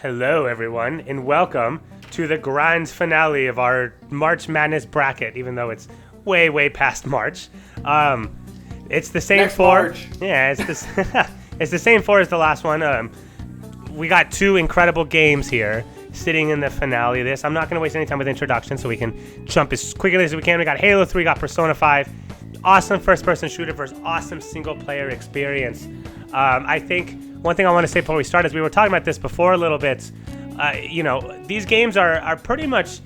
Hello, everyone, and welcome to the grand finale of our March Madness bracket, even though it's way, way past March. It's the same Next four. March. Yeah, it's the same four as the last one. We got two incredible games here sitting in the finale of this. I'm not going to waste any time with introductions, so we can jump as quickly as we can. We got Halo 3, got Persona 5. Awesome first-person shooter versus awesome single-player experience. I think one thing I want to say before we start is we were talking about this before a little bit. These games are pretty much,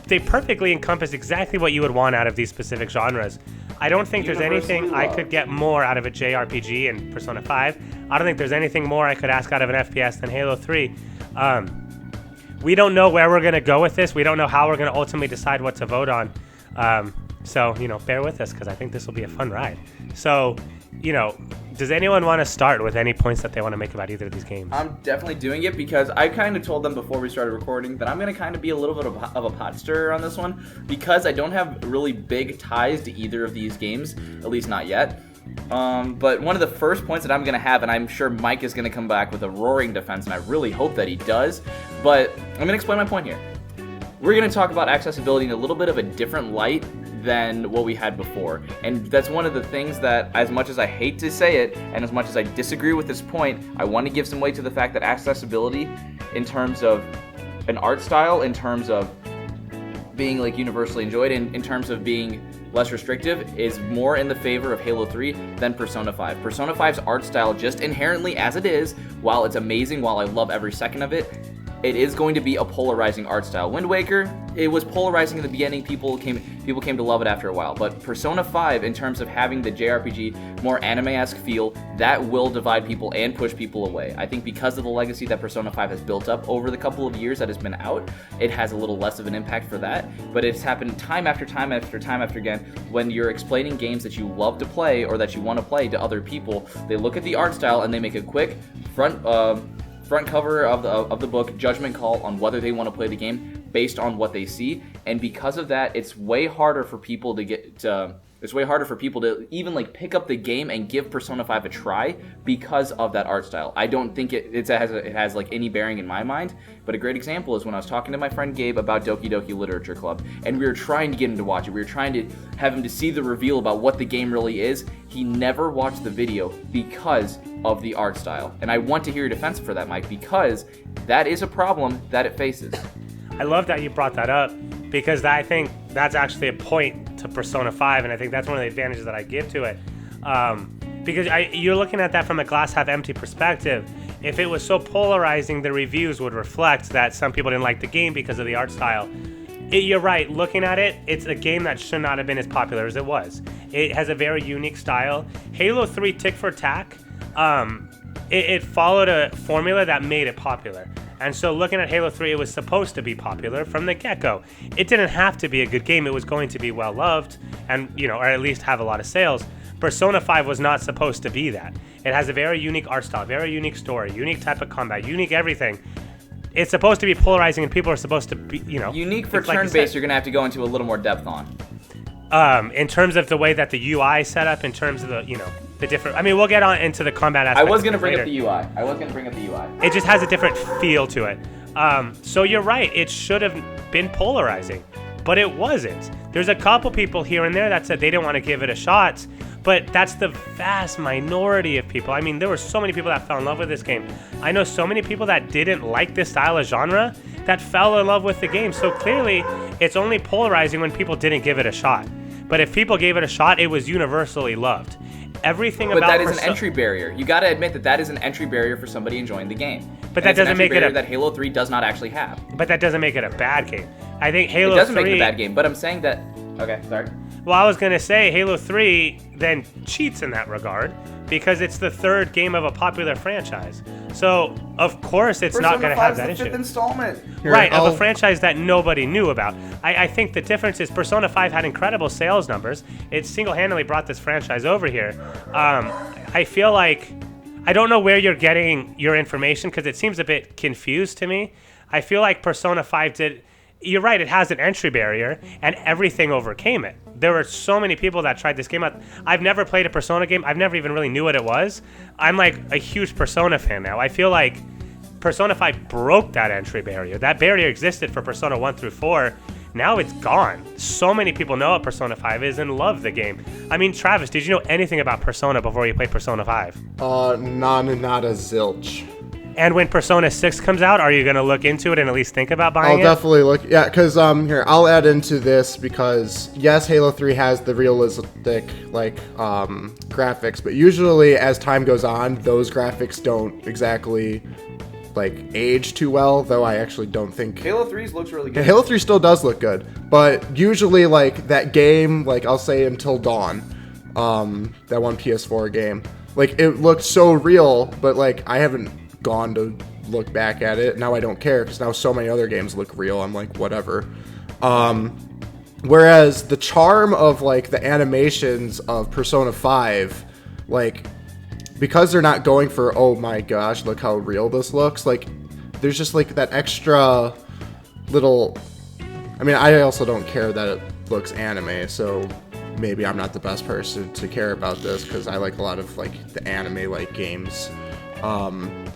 they perfectly encompass exactly what you would want out of these specific genres. I don't think there's anything I could get more out of a JRPG in Persona 5. I don't think there's anything more I could ask out of an FPS than Halo 3. We don't know where we're going to go with this. We don't know how we're going to ultimately decide what to vote on. So, bear with us because I think this will be a fun ride. So, does anyone want to start with any points that they want to make about either of these games? I'm definitely doing it because I kind of told them before we started recording that I'm going to kind of be a little bit of a pot stirrer on this one because I don't have really big ties to either of these games, at least not yet. But one of the first points that I'm going to have, and I'm sure Mike is going to come back with a roaring defense, and I really hope that he does, but I'm going to explain my point here. We're going to talk about accessibility in a little bit of a different light than what we had before. And that's one of the things that, as much as I hate to say it, and as much as I disagree with this point, I want to give some weight to the fact that accessibility in terms of an art style, in terms of being like universally enjoyed, and in terms of being less restrictive, is more in the favor of Halo 3 than Persona 5. Persona 5's art style, just inherently as it is, while it's amazing, while I love every second of it, it is going to be a polarizing art style. Wind Waker, it was polarizing in the beginning. People came to love it after a while. But Persona 5, in terms of having the JRPG, more anime-esque feel, that will divide people and push people away. I think because of the legacy that Persona 5 has built up over the couple of years that it's been out, it has a little less of an impact for that. But it's happened time after time after time after again. When you're explaining games that you love to play or that you want to play to other people, they look at the art style and they make a quick front cover of the book judgment call on whether they want to play the game based on what they see, and because of that, it's way harder for people to even like pick up the game and give Persona 5 a try because of that art style. I don't think it has like any bearing in my mind, but a great example is when I was talking to my friend Gabe about Doki Doki Literature Club, and we were trying to get him to watch it. We were trying to have him to see the reveal about what the game really is. He never watched the video because of the art style. And I want to hear your defense for that, Mike, because that is a problem that it faces. I love that you brought that up because I think that's actually a point to Persona 5, and I think that's one of the advantages that I give to it. Because you're looking at that from a glass half empty perspective. If it was so polarizing, the reviews would reflect that some people didn't like the game because of the art style. You're right. Looking at it, it's a game that should not have been as popular as it was. It has a very unique style. Halo 3 tick for tack, it followed a formula that made it popular. And so looking at Halo 3, it was supposed to be popular from the get-go. It didn't have to be a good game. It was going to be well-loved and, or at least have a lot of sales. Persona 5 was not supposed to be that. It has a very unique art style, very unique story, unique type of combat, unique everything. It's supposed to be polarizing, and people are supposed to be, Unique for turn-based, you're going to have to go into a little more depth on. In terms of the way that the UI set up, in terms of the different... I mean, we'll get on into the combat aspect. I was going to bring up the UI. It just has a different feel to it. So you're right. It should have been polarizing, but it wasn't. There's a couple people here and there that said they didn't want to give it a shot, but that's the vast minority of people. I mean, there were so many people that fell in love with this game. I know so many people that didn't like this style of genre that fell in love with the game. So clearly, it's only polarizing when people didn't give it a shot. But if people gave it a shot, it was universally loved. Everything about that is an entry barrier. You got to admit that is an entry barrier for somebody enjoying the game. But that doesn't make it that Halo 3 does not actually have. But that doesn't make it a bad game. I think Halo 3... It doesn't make it a bad game, but I'm saying that... Okay, sorry. Well, I was going to say Halo 3 then cheats in that regard because it's the third game of a popular franchise. So, of course, it's not going to have that issue. Persona 5 is the 5th installment. Right, of a franchise that nobody knew about. I think the difference is Persona 5 had incredible sales numbers. It single-handedly brought this franchise over here. I feel like... I don't know where you're getting your information because it seems a bit confused to me. I feel like Persona 5 did... You're right, it has an entry barrier, and everything overcame it. There were so many people that tried this game out. I've never played a Persona game. I've never even really knew what it was. I'm like a huge Persona fan now. I feel like Persona 5 broke that entry barrier. That barrier existed for Persona 1 through 4. Now it's gone. So many people know what Persona 5 is and love the game. I mean, Travis, did you know anything about Persona before you played Persona 5? Not a zilch. And when Persona 6 comes out, are you going to look into it and at least think about buying it? I'll definitely look. Yeah, because here, I'll add into this because, yes, Halo 3 has the realistic, graphics, but usually as time goes on, those graphics don't exactly, age too well, though I actually don't think... Halo 3's looks really good. Yeah, Halo 3 still does look good, but usually, that game, I'll say Until Dawn, that one PS4 game, it looked so real, but, I haven't gone to look back at it. Now I don't care because now so many other games look real. I'm like, whatever. Whereas the charm of the animations of Persona 5, because they're not going for, oh my gosh, look how real this looks, there's just that extra little... I mean, I also don't care that it looks anime, so maybe I'm not the best person to care about this because I like a lot of the anime games.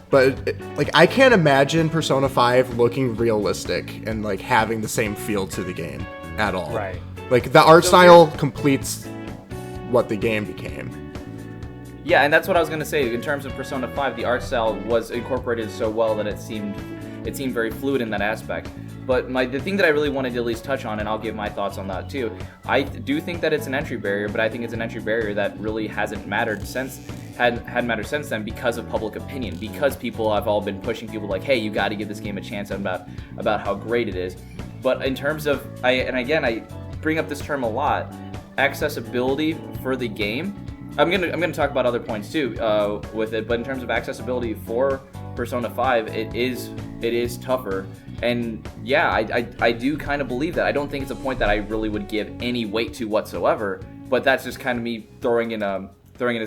But I can't imagine Persona 5 looking realistic and having the same feel to the game at all. Right. The art style completes what the game became. Yeah, and that's what I was gonna say. In terms of Persona 5, the art style was incorporated so well that it seemed very fluid in that aspect. But the thing that I really wanted to at least touch on, and I'll give my thoughts on that too, I do think that it's an entry barrier, but I think it's an entry barrier that really hasn't mattered since then because of public opinion, because people have all been pushing people hey, you got to give this game a chance about how great it is. But in terms of, I bring up this term a lot, accessibility for the game. I'm gonna talk about other points too with it, but in terms of accessibility for Persona 5, it is tougher. And yeah, I do kind of believe that. I don't think it's a point that I really would give any weight to whatsoever, but that's just kind of me throwing into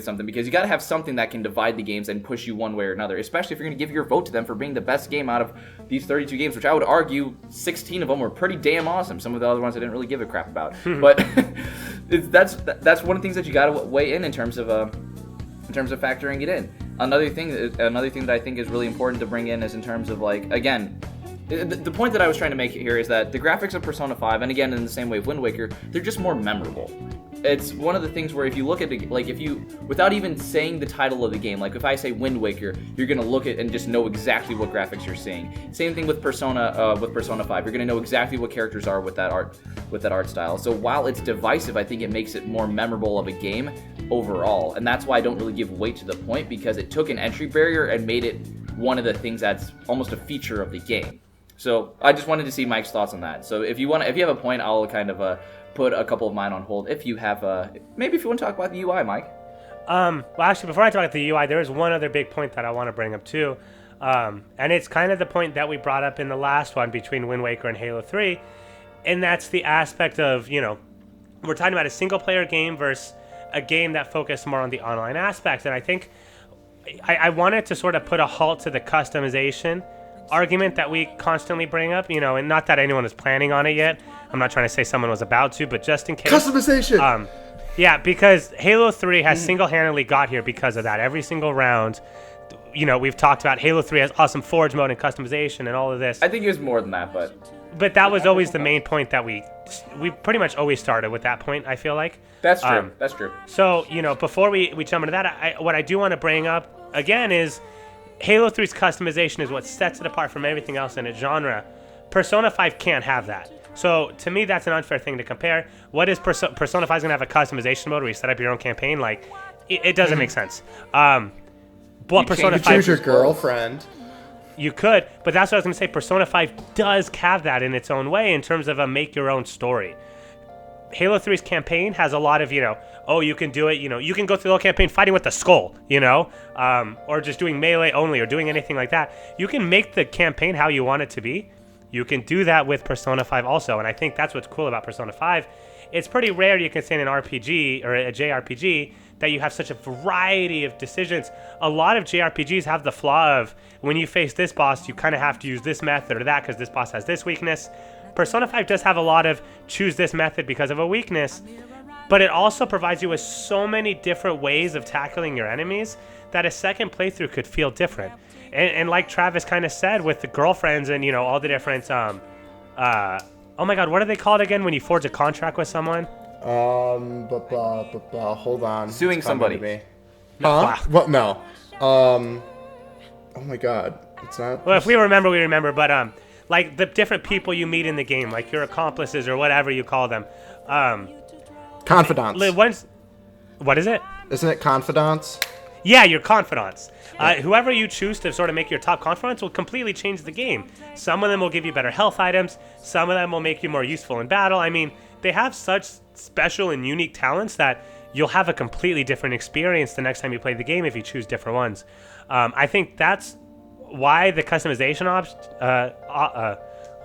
something, because you got to have something that can divide the games and push you one way or another, especially if you're going to give your vote to them for being the best game out of these 32 games, which I would argue 16 of them were pretty damn awesome. Some of the other ones I didn't really give a crap about. But that's one of the things that you got to weigh in terms of factoring it in. Another thing that I think is really important to bring in is in terms of again, the point that I was trying to make here is that the graphics of Persona 5, and again in the same way of Wind Waker, they're just more memorable. It's one of the things where if you look at it, if you, without even saying the title of the game, if I say Wind Waker, you're gonna look at and just know exactly what graphics you're seeing. Same thing with Persona 5. You're gonna know exactly what characters are with that art style. So while it's divisive, I think it makes it more memorable of a game overall, and that's why I don't really give weight to the point, because it took an entry barrier and made it one of the things that's almost a feature of the game. So I just wanted to see Mike's thoughts on that. So if you have a point, I'll kind of put a couple of mine on hold. If you have, maybe if you want to talk about the UI, Mike. Well, actually, before I talk about the UI, there is one other big point that I want to bring up too, and it's kind of the point that we brought up in the last one between Wind Waker and Halo 3, and that's the aspect of, we're talking about a single-player game versus a game that focused more on the online aspects, and I think I wanted to sort of put a halt to the customization argument that we constantly bring up, and not that anyone is planning on it yet. I'm not trying to say someone was about to, but just in case. Customization! Yeah, because Halo 3 has single-handedly got here because of that. Every single round, we've talked about Halo 3 has awesome forge mode and customization and all of this. I think it was more than that, but that was always the main point that we pretty much always started with that point, I feel like. That's true. That's true. So, before we jump into that, what I do want to bring up, again, is Halo 3's customization is what sets it apart from everything else in its genre. Persona 5 can't have that. So, to me, that's an unfair thing to compare. What is Persona 5 is going to have a customization mode where you set up your own campaign? It doesn't make sense. Persona 5 choose your girlfriend. You could, but that's what I was going to say. Persona 5 does have that in its own way in terms of a make-your-own story. Halo 3's campaign has a lot of, you can do it, you can go through the whole campaign fighting with the skull, or just doing melee only or doing anything like that. You can make the campaign how you want it to be. You can do that with Persona 5 also, and I think that's what's cool about Persona 5. It's pretty rare you can say in an RPG or a JRPG that you have such a variety of decisions. A lot of JRPGs have the flaw of when you face this boss, you kind of have to use this method or that because this boss has this weakness. Persona 5 does have a lot of choose this method because of a weakness, but it also provides you with so many different ways of tackling your enemies that a second playthrough could feel different. And like Travis kind of said, with the girlfriends and all the different oh my God, what are they called again when you forge a contract with someone? Hold on. Suing somebody. Huh? What? No. Oh my God, it's not. Well, if we remember, we remember. But like the different people you meet in the game, like your accomplices or whatever you call them. Confidants. What is it? Isn't it confidants? Yeah, your confidants. Whoever you choose to sort of make your top confidants will completely change the game. Some of them will give you better health items. Some of them will make you more useful in battle. I mean, they have such special and unique talents that you'll have a completely different experience the next time you play the game if you choose different ones. I think that's why the customization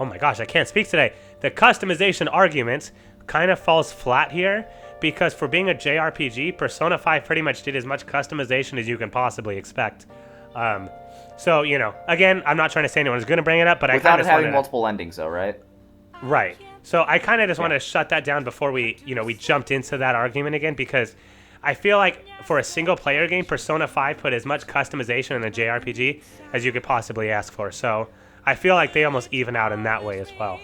oh my gosh, I can't speak today. The customization argument kind of falls flat here, because for being a JRPG, Persona 5 pretty much did as much customization as you can possibly expect. So, again, I'm not trying to say anyone's going to bring it up, but I kind of without having multiple endings, though, right? Right. So I kind of just want to shut that down before we jumped into that argument again, because I feel like for a single player game, Persona 5 put as much customization in a JRPG as you could possibly ask for. So I feel like they almost even out in that way as well,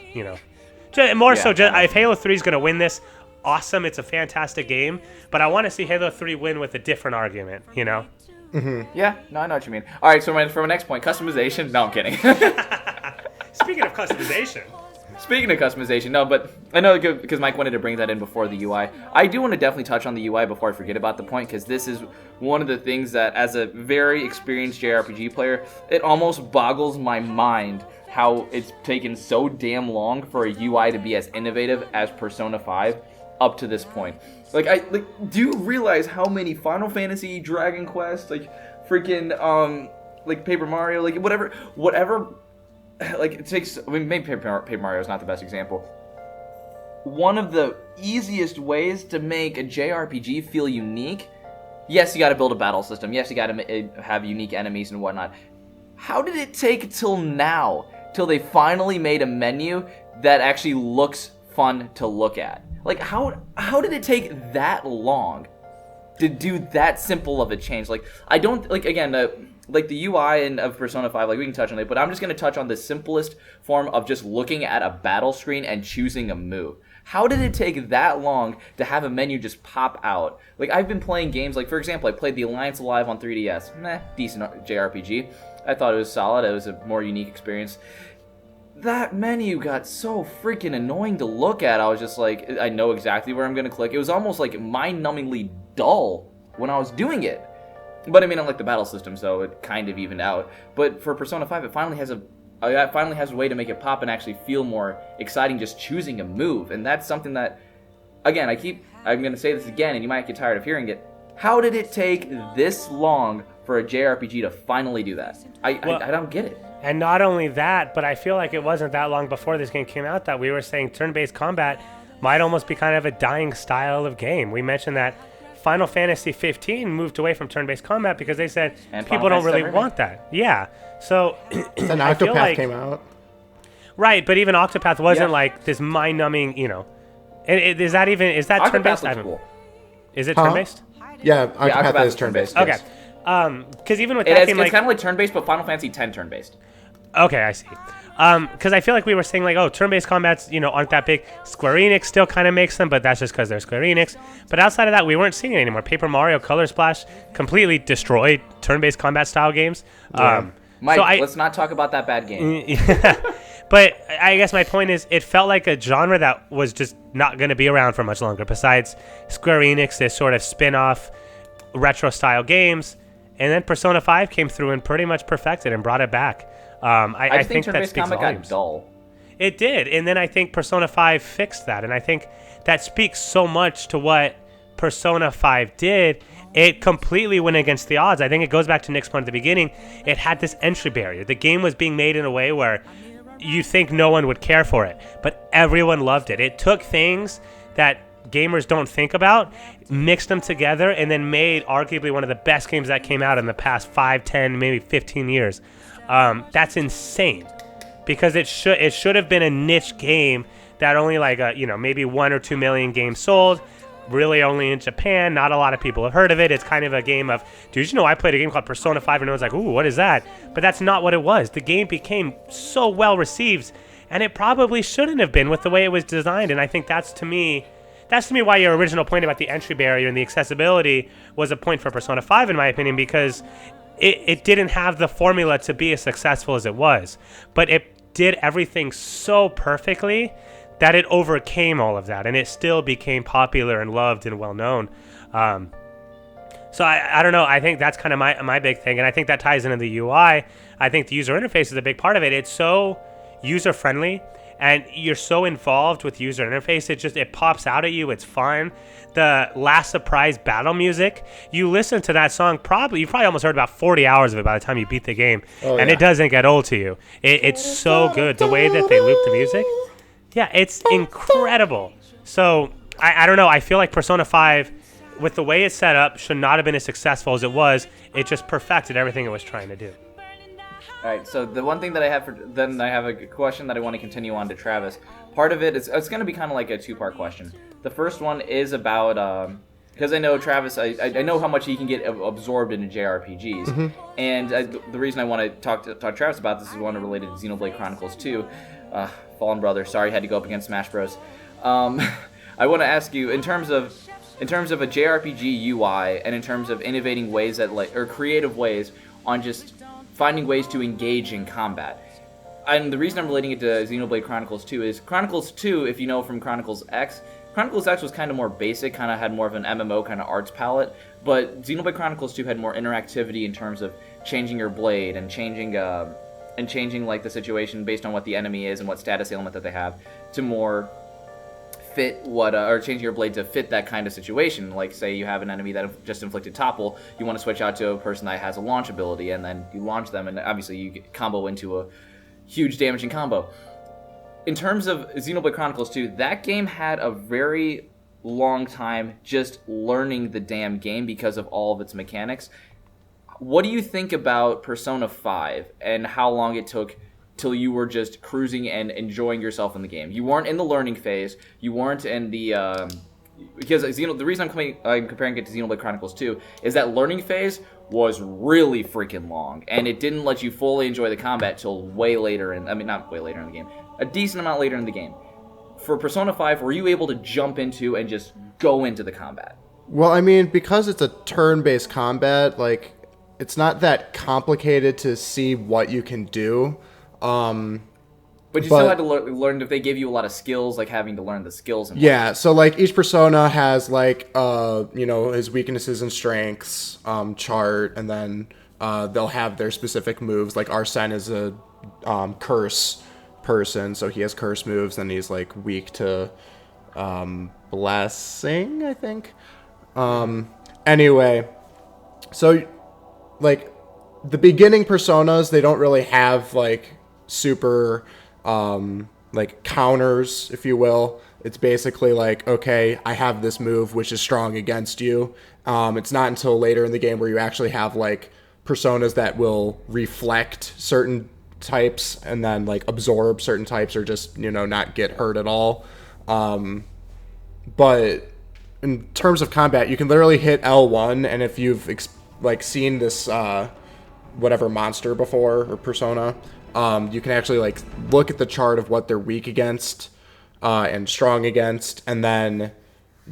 if Halo 3 is going to win this, awesome, it's a fantastic game, but I want to see Halo 3 win with a different argument, Mm-hmm. Yeah, no, I know what you mean. All right, so for my next point, customization. No, I'm kidding. Speaking of customization. Speaking of customization, no, but I know because Mike wanted to bring that in before the UI. I do want to definitely touch on the UI before I forget about the point, because this is one of the things that, as a very experienced JRPG player, it almost boggles my mind how it's taken so damn long for a UI to be as innovative as Persona 5 up to this point. Do you realize how many Final Fantasy, Dragon Quest, freaking Paper Mario, whatever. It takes. I mean, maybe Paper Mario is not the best example. One of the easiest ways to make a JRPG feel unique. Yes, you got to build a battle system. Yes, you got to have unique enemies and whatnot. How did it take till now, till they finally made a menu that actually looks fun to look at? How did it take that long to do that simple of a change? I don't again. The UI of Persona 5, we can touch on it, but I'm just going to touch on the simplest form of just looking at a battle screen and choosing a move. How did it take that long to have a menu just pop out? I've been playing games, for example, I played The Alliance Alive on 3DS. Decent JRPG. I thought it was solid. It was a more unique experience. That menu got so freaking annoying to look at. I was just I know exactly where I'm going to click. It was almost mind-numbingly dull when I was doing it. But I mean, I like the battle system, so it kind of evened out. But for Persona 5, it finally has a way to make it pop and actually feel more exciting just choosing a move. And that's something that, again, I'm going to say this again, and you might get tired of hearing it. How did it take this long for a JRPG to finally do that? I don't get it. And not only that, but I feel like it wasn't that long before this game came out that we were saying turn-based combat might almost be kind of a dying style of game. We mentioned that Final Fantasy 15 moved away from turn-based combat because they said people don't really want that. Yeah. So then Octopath came out. Right, but even Octopath wasn't this mind-numbing, Is that Octopath turn-based? Cool. Is it turn-based? Yeah, Octopath is turn-based. Okay. Yes. Because even with it's game, kind of like turn-based, but Final Fantasy 10 turn-based. Okay, I see. Because I feel like we were saying turn-based combats, aren't that big. Square Enix still kind of makes them, but that's just because they're Square Enix. But outside of that, we weren't seeing it anymore. Paper Mario, Color Splash completely destroyed turn-based combat style games. Yeah. Mike, let's not talk about that bad game. But I guess my point is, it felt like a genre that was just not going to be around for much longer. Besides Square Enix, this sort of spin-off retro-style games, and then Persona 5 came through and pretty much perfected and brought it back. I think that speaks volumes. Got dull. It did, and then I think Persona 5 fixed that, and I think that speaks so much to what Persona 5 did. It completely went against the odds. I think it goes back to Nick's point at the beginning. It had this entry barrier. The game was being made in a way where you think no one would care for it, but everyone loved it. It took things that gamers don't think about, mixed them together, and then made arguably one of the best games that came out in the past 5, 10, maybe 15 years. That's insane, because it should have been a niche game that only maybe 1 or 2 million games sold. really only in Japan. Not a lot of people have heard of it. It's kind of a game of, dude, you know, I played a game called Persona 5 and no one's like, ooh, what is that? But that's not what it was. The game became so well received, and it probably shouldn't have been with the way it was designed. And I think that's to me why your original point about the entry barrier and the accessibility was a point for Persona 5, in my opinion, because it didn't have the formula to be as successful as it was. But it did everything so perfectly that it overcame all of that, and it still became popular and loved and well-known. So I don't know. I think that's kind of my big thing, and I think that ties into the UI. I think the user interface is a big part of it. It's so user-friendly, and you're so involved with user interface. It pops out at you. It's fun. The Last Surprise battle music, you listen to that song, you probably almost heard about 40 hours of it by the time you beat the game, and it doesn't get old to you. It's so good. The way that they loop the music, yeah, it's incredible. So I don't know. I feel like Persona 5, with the way it's set up, should not have been as successful as it was. It just perfected everything it was trying to do. All right, so the one thing that I have a question that I want to continue on to Travis. Part of it is, it's going to be kind of like a two-part question. The first one is about, because I know Travis, I know how much he can get absorbed into JRPGs, Mm-hmm. and the reason I want to talk to Travis about this is one related to Xenoblade Chronicles 2. Fallen Brother, sorry, had to go up against Smash Bros. I want to ask you, in terms of a JRPG UI, and in terms of innovating ways or creative ways on just finding ways to engage in combat. And the reason I'm relating it to Xenoblade Chronicles 2 is Chronicles 2, if you know from Chronicles X was kind of more basic, kind of had more of an MMO kind of arts palette, but Xenoblade Chronicles 2 had more interactivity in terms of changing your blade and changing like the situation based on what the enemy is and what status ailment that they have to more fit or changing your blade to fit that kind of situation. Like, say you have an enemy that just inflicted topple, you want to switch out to a person that has a launch ability, and then you launch them, and obviously you get combo into a huge damaging combo. In terms of Xenoblade Chronicles 2, that game had a very long time just learning the damn game because of all of its mechanics. What do you think about Persona 5 and how long it took till you were just cruising and enjoying yourself in the game? You weren't in the learning phase. You weren't in the... because the reason I'm comparing it to Xenoblade Chronicles 2 is that learning phase was really freaking long, and it didn't let you fully enjoy the combat till way later not way later in the game, a decent amount later in the game. For Persona 5, were you able to jump into and just go into the combat? Well, I mean, because it's a turn-based combat, like, it's not that complicated to see what you can do. But you still had to learn if they gave you a lot of skills, like having to learn the skills. And yeah, so like each persona has like his weaknesses and strengths chart, and then they'll have their specific moves. Like Arsene is a curse person, so he has curse moves, and he's like weak to blessing, I think. Anyway, so like the beginning personas, they don't really have like super like counters, if you will. It's basically like, okay, I have this move which is strong against you. It's not until later in the game where you actually have like personas that will reflect certain types and then like absorb certain types, or just, not get hurt at all. But in terms of combat, you can literally hit L1, and if you've seen this whatever monster before or persona, you can actually like look at the chart of what they're weak against and strong against, and then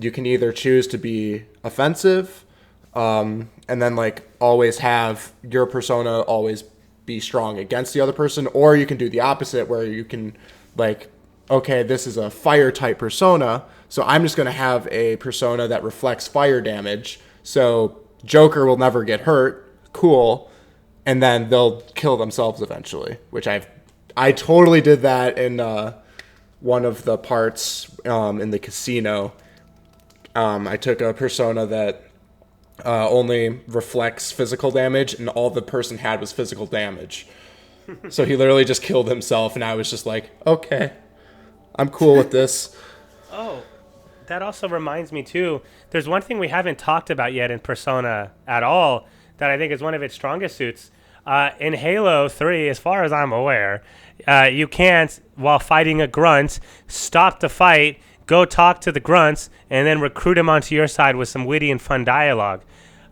you can either choose to be offensive and then like always have your persona always be strong against the other person, or you can do the opposite where you can like, okay, this is a fire type persona, so I'm just going to have a persona that reflects fire damage, so Joker will never get hurt, cool. And then they'll kill themselves eventually, which I totally did that in one of the parts in the casino. I took a persona that only reflects physical damage, and all the person had was physical damage. So he literally just killed himself, and I was just like, okay, I'm cool with this. Oh, that also reminds me too, there's one thing we haven't talked about yet in Persona at all that I think is one of its strongest suits. In Halo 3, as far as I'm aware, you can't, while fighting a grunt, stop the fight, go talk to the grunts and then recruit them onto your side with some witty and fun dialogue.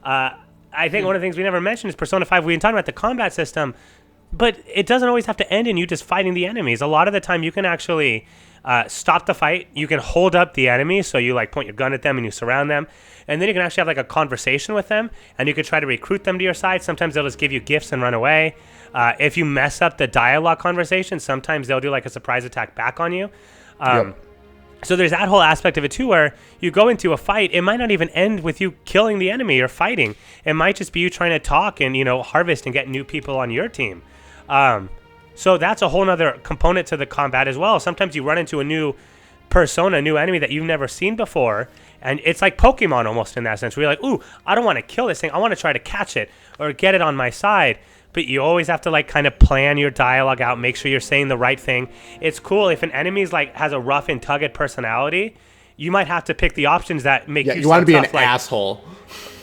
I think one of the things we never mentioned is Persona 5. We've been talking about the combat system, but it doesn't always have to end in you just fighting the enemies. A lot of the time you can actually stop the fight. You can hold up the enemy, so you like point your gun at them and you surround them. And then you can actually have like a conversation with them, and you can try to recruit them to your side. Sometimes they'll just give you gifts and run away. If you mess up the dialogue conversation, sometimes they'll do like a surprise attack back on you. So there's that whole aspect of it too, where you go into a fight. It might not even end with you killing the enemy or fighting. It might just be you trying to talk and, harvest and get new people on your team. So that's a whole nother component to the combat as well. Sometimes you run into a new persona, a new enemy that you've never seen before. And it's like Pokemon almost in that sense, where you're like, ooh, I don't want to kill this thing. I want to try to catch it or get it on my side. But you always have to like kind of plan your dialogue out, make sure you're saying the right thing. It's cool if an enemy's like has a rough and tugged personality, you might have to pick the options that make you want to be an like, asshole.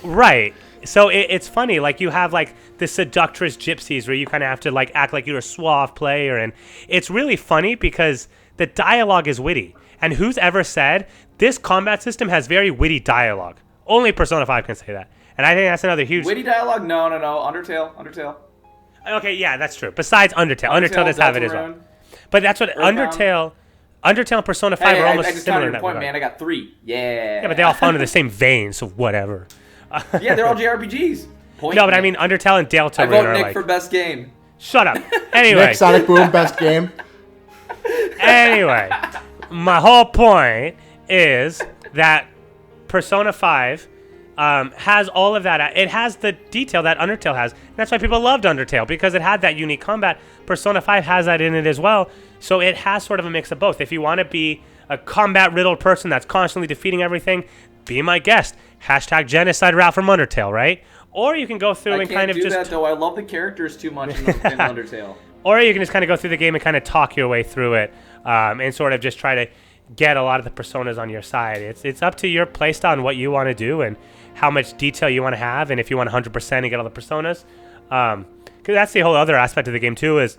Right. So it's funny, like you have like the seductress gypsies where you kind of have to like act like you're a suave player, and it's really funny because the dialogue is witty. And who's ever said this combat system has very witty dialogue? Only Persona 5 can say that. And I think that's another huge... Witty dialogue? No. Undertale. Okay, yeah, that's true. Besides Undertale does have it as well. But that's what Earthbound. Undertale and Persona 5 are almost I just similar counted in your that point, regard. man. I got 3. Yeah. Yeah, but they all fall into the same vein, so whatever. Yeah, they're all JRPGs. No, but I mean Undertale and Deltarune I vote are Nick like... for best game. Shut up. Anyway. Nick, Sonic Boom, best game. Anyway, my whole point is that Persona 5 has all of that. It has the detail that Undertale has. And that's why people loved Undertale, because it had that unique combat. Persona 5 has that in it as well. So it has sort of a mix of both. If you want to be a combat-riddled person that's constantly defeating everything, be my guest. Hashtag genocide route from Undertale, right? Or you can go through and kind of just... I can't do that, though. I love the characters too much in Undertale. Or you can just kind of go through the game and kind of talk your way through it, and sort of just try to get a lot of the personas on your side. It's up to your playstyle and what you want to do and how much detail you want to have, and if you want 100% and get all the personas. Because that's the whole other aspect of the game too, is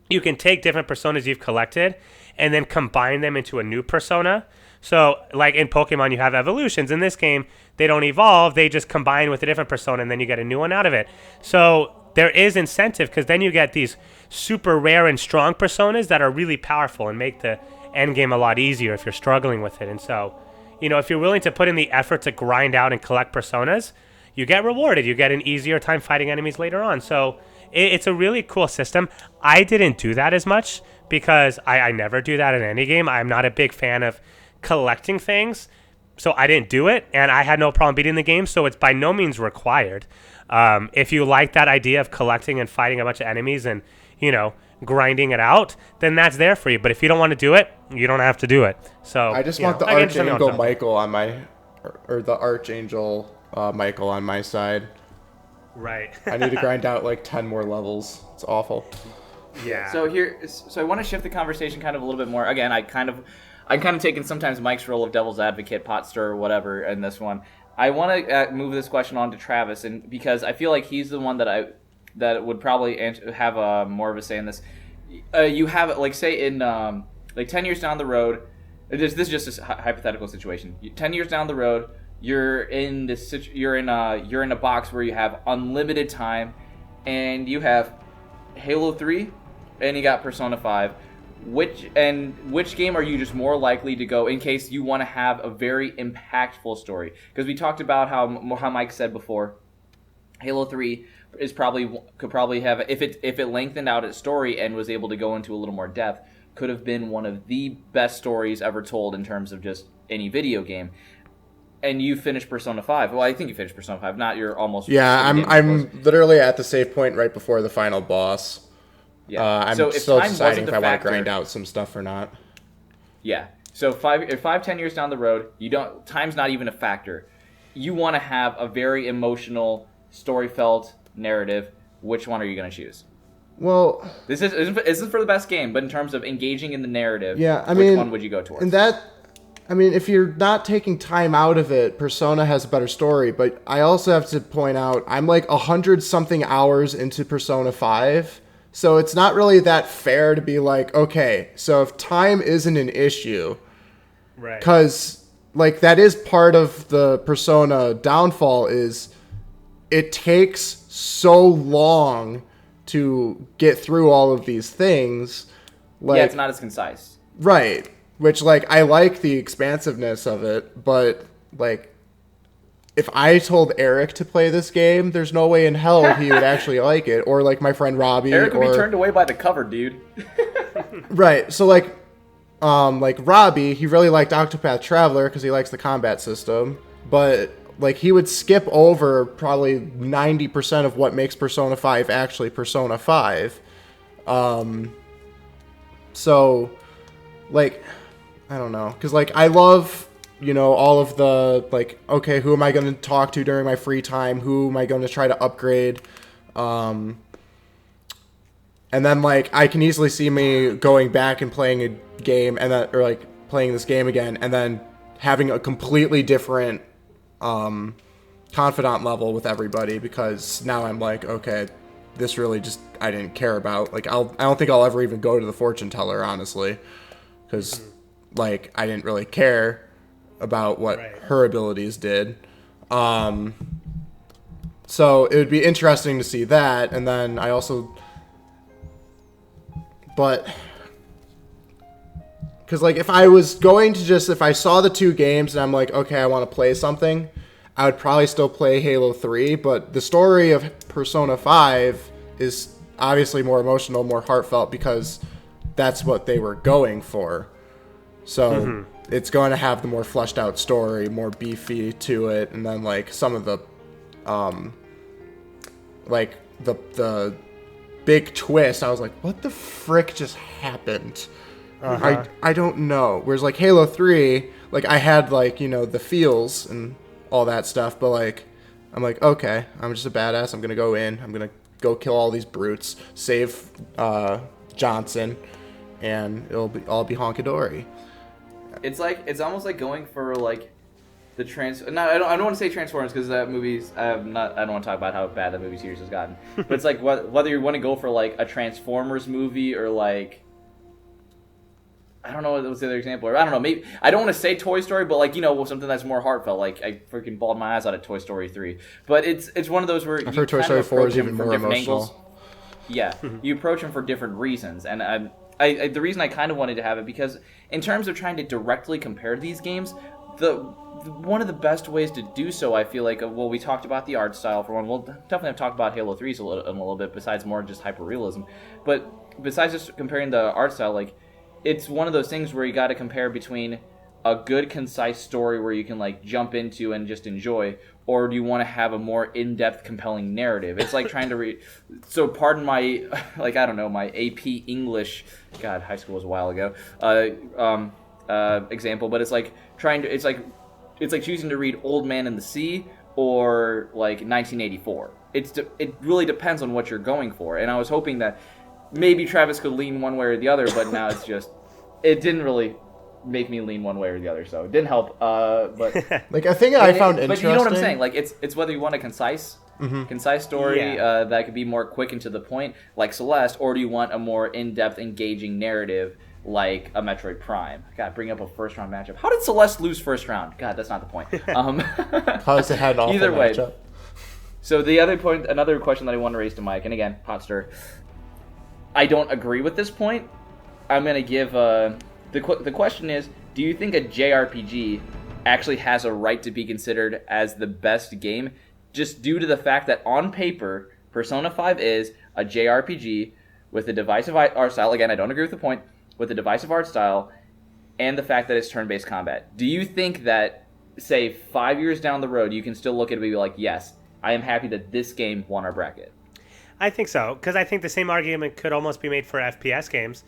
you can take different personas you've collected and then combine them into a new persona. So like in Pokemon, you have evolutions. In this game, they don't evolve. They just combine with a different persona, and then you get a new one out of it. So there is incentive, because then you get these super rare and strong personas that are really powerful and make the end game a lot easier if you're struggling with it. And so, if you're willing to put in the effort to grind out and collect personas, you get rewarded. You get an easier time fighting enemies later on. So it's a really cool system. I didn't do that as much because I never do that in any game. I'm not a big fan of collecting things, so I didn't do it, and I had no problem beating the game, so it's by no means required. If you like that idea of collecting and fighting a bunch of enemies and, grinding it out, then that's there for you. But if you don't want to do it, you don't have to do it. So I just want the Archangel Michael on my, or the Archangel Michael on my side. Right. I need to grind out like 10 more levels. It's awful. Yeah. So I want to shift the conversation kind of a little bit more. Again, I'm kind of taking sometimes Mike's role of devil's advocate, pot stirrer, whatever in this one. I want to move this question on to Travis, and because I feel like he's the one that would probably have more of a say in this. You have, like, say in 10 years down the road, this is just a hypothetical situation. 10 years down the road, you're in a box where you have unlimited time, and you have Halo 3, and you got Persona 5. Which game are you just more likely to go in case you want to have a very impactful story? Because we talked about how Mike said before, Halo 3 could probably have, if it lengthened out its story and was able to go into a little more depth, could have been one of the best stories ever told in terms of just any video game. And you finished Persona 5. Well, I think you finished Persona 5. Not your almost. Yeah, I'm literally at the save point right before the final boss. Yeah. I'm so still deciding if I want to grind out some stuff or not. Yeah. So 10 years down the road, time's not even a factor. You want to have a very emotional, story-felt narrative. Which one are you going to choose? Well, this isn't for the best game, but in terms of engaging in the narrative, which one would you go towards? And if you're not taking time out of it, Persona has a better story. But I also have to point out, I'm like 100-something hours into Persona 5. So it's not really that fair to be like, okay, so if time isn't an issue, Right. Because, like, that is part of the Persona downfall is it takes so long to get through all of these things. Like, yeah, it's not as concise. Right. Which, like, I like the expansiveness of it, but, like, if I told Erik to play this game, there's no way in hell he would actually like it. Or, like, my friend Robbie. Erik would be turned away by the cover, dude. Right. So, like Robbie, he really liked Octopath Traveler because he likes the combat system. But, like, he would skip over probably 90% of what makes Persona 5 actually Persona 5. So, like, I don't know. Because, like, I love, you know, all of the, like, okay, who am I going to talk to during my free time? Who am I going to try to upgrade? And then, like, I can easily see me going back and playing a game, and then, or, like, playing this game again, and then having a completely different confidant level with everybody, because now I'm like, okay, this really just, I didn't care about. Like, I don't think I'll ever even go to the fortune teller, honestly, because, like, I didn't really care about what her abilities did. So it would be interesting to see that, and then I also... But, because, like, if I was going to just, if I saw the two games and I'm like, okay, I want to play something, I would probably still play Halo 3, but the story of Persona 5 is obviously more emotional, more heartfelt, because that's what they were going for. So it's going to have the more fleshed out story, more beefy to it, and then, like, some of the, like, the big twist, I was like, what the frick just happened? I don't know. Whereas, like, Halo 3, like, I had, like, you know, the feels and all that stuff, but, like, I'm like, okay, I'm just a badass, I'm gonna go in, I'm gonna go kill all these brutes, save Johnson, and it'll all be honky-dory. It's like, it's almost like going for, like, the I don't want to say Transformers, because that movie's, I don't want to talk about how bad that movie series has gotten, but it's like whether you want to go for, like, a Transformers movie, or, like, I don't know what was the other example, or I don't know, maybe, I don't want to say Toy Story, but, like, you know, something that's more heartfelt, like, I freaking bawled my eyes out at Toy Story 3, but it's one of those where I've heard Toy Story 4 is even more emotional. Angles. Yeah, you approach them for different reasons, and I the reason I kind of wanted to have it, because in terms of trying to directly compare these games, one of the best ways to do so, I feel like, well, we talked about the art style for one. We'll definitely have talked about Halo 3 a little bit, besides more just hyperrealism. But besides just comparing the art style, like, it's one of those things where you got to compare between a good, concise story where you can, like, jump into and just enjoy, or do you want to have a more in-depth, compelling narrative? It's like trying to read... So pardon my, like, I don't know, my AP English... God, high school was a while ago. Example, but it's like trying to... It's like choosing to read Old Man in the Sea or, like, 1984. It really depends on what you're going for. And I was hoping that maybe Travis could lean one way or the other, but now it's just... It didn't really make me lean one way or the other, so it didn't help. But like, I think I found interesting... But you know what I'm saying? Like, it's whether you want a concise story that could be more quick and to the point, like Celeste, or do you want a more in-depth, engaging narrative like a Metroid Prime? God, bring up a first-round matchup. How did Celeste lose first round? God, that's not the point. Because it had an awful either way. matchup. So the other point, another question that I want to raise to Mike, and again, hot stir. I don't agree with this point. I'm going to give... The question is, do you think a JRPG actually has a right to be considered as the best game, just due to the fact that on paper, Persona 5 is a JRPG with a divisive art style? Again, I don't agree with the point. With a divisive art style, and the fact that it's turn-based combat. Do you think that, say, 5 years down the road, you can still look at it and be like, yes, I am happy that this game won our bracket? I think so, because I think the same argument could almost be made for FPS games,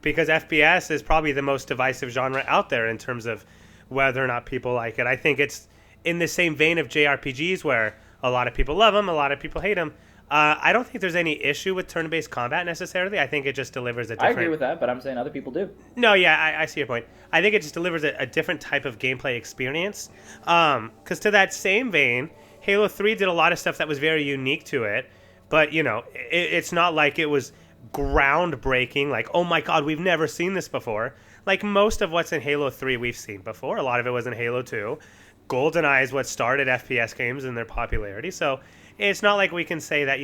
because FPS is probably the most divisive genre out there in terms of whether or not people like it. I think it's in the same vein of JRPGs, where a lot of people love them, a lot of people hate them. I don't think there's any issue with turn-based combat necessarily. I think it just delivers a different... I agree with that, but I'm saying other people do. No, yeah, I see your point. I think it just delivers a different type of gameplay experience. Because to that same vein, Halo 3 did a lot of stuff that was very unique to it, but, you know, it's not like it was groundbreaking, like, oh my god, we've never seen this before. Like, most of what's in Halo 3 we've seen before. A lot of it was in Halo 2. GoldenEye is what started FPS games and their popularity. So it's not like we can say that,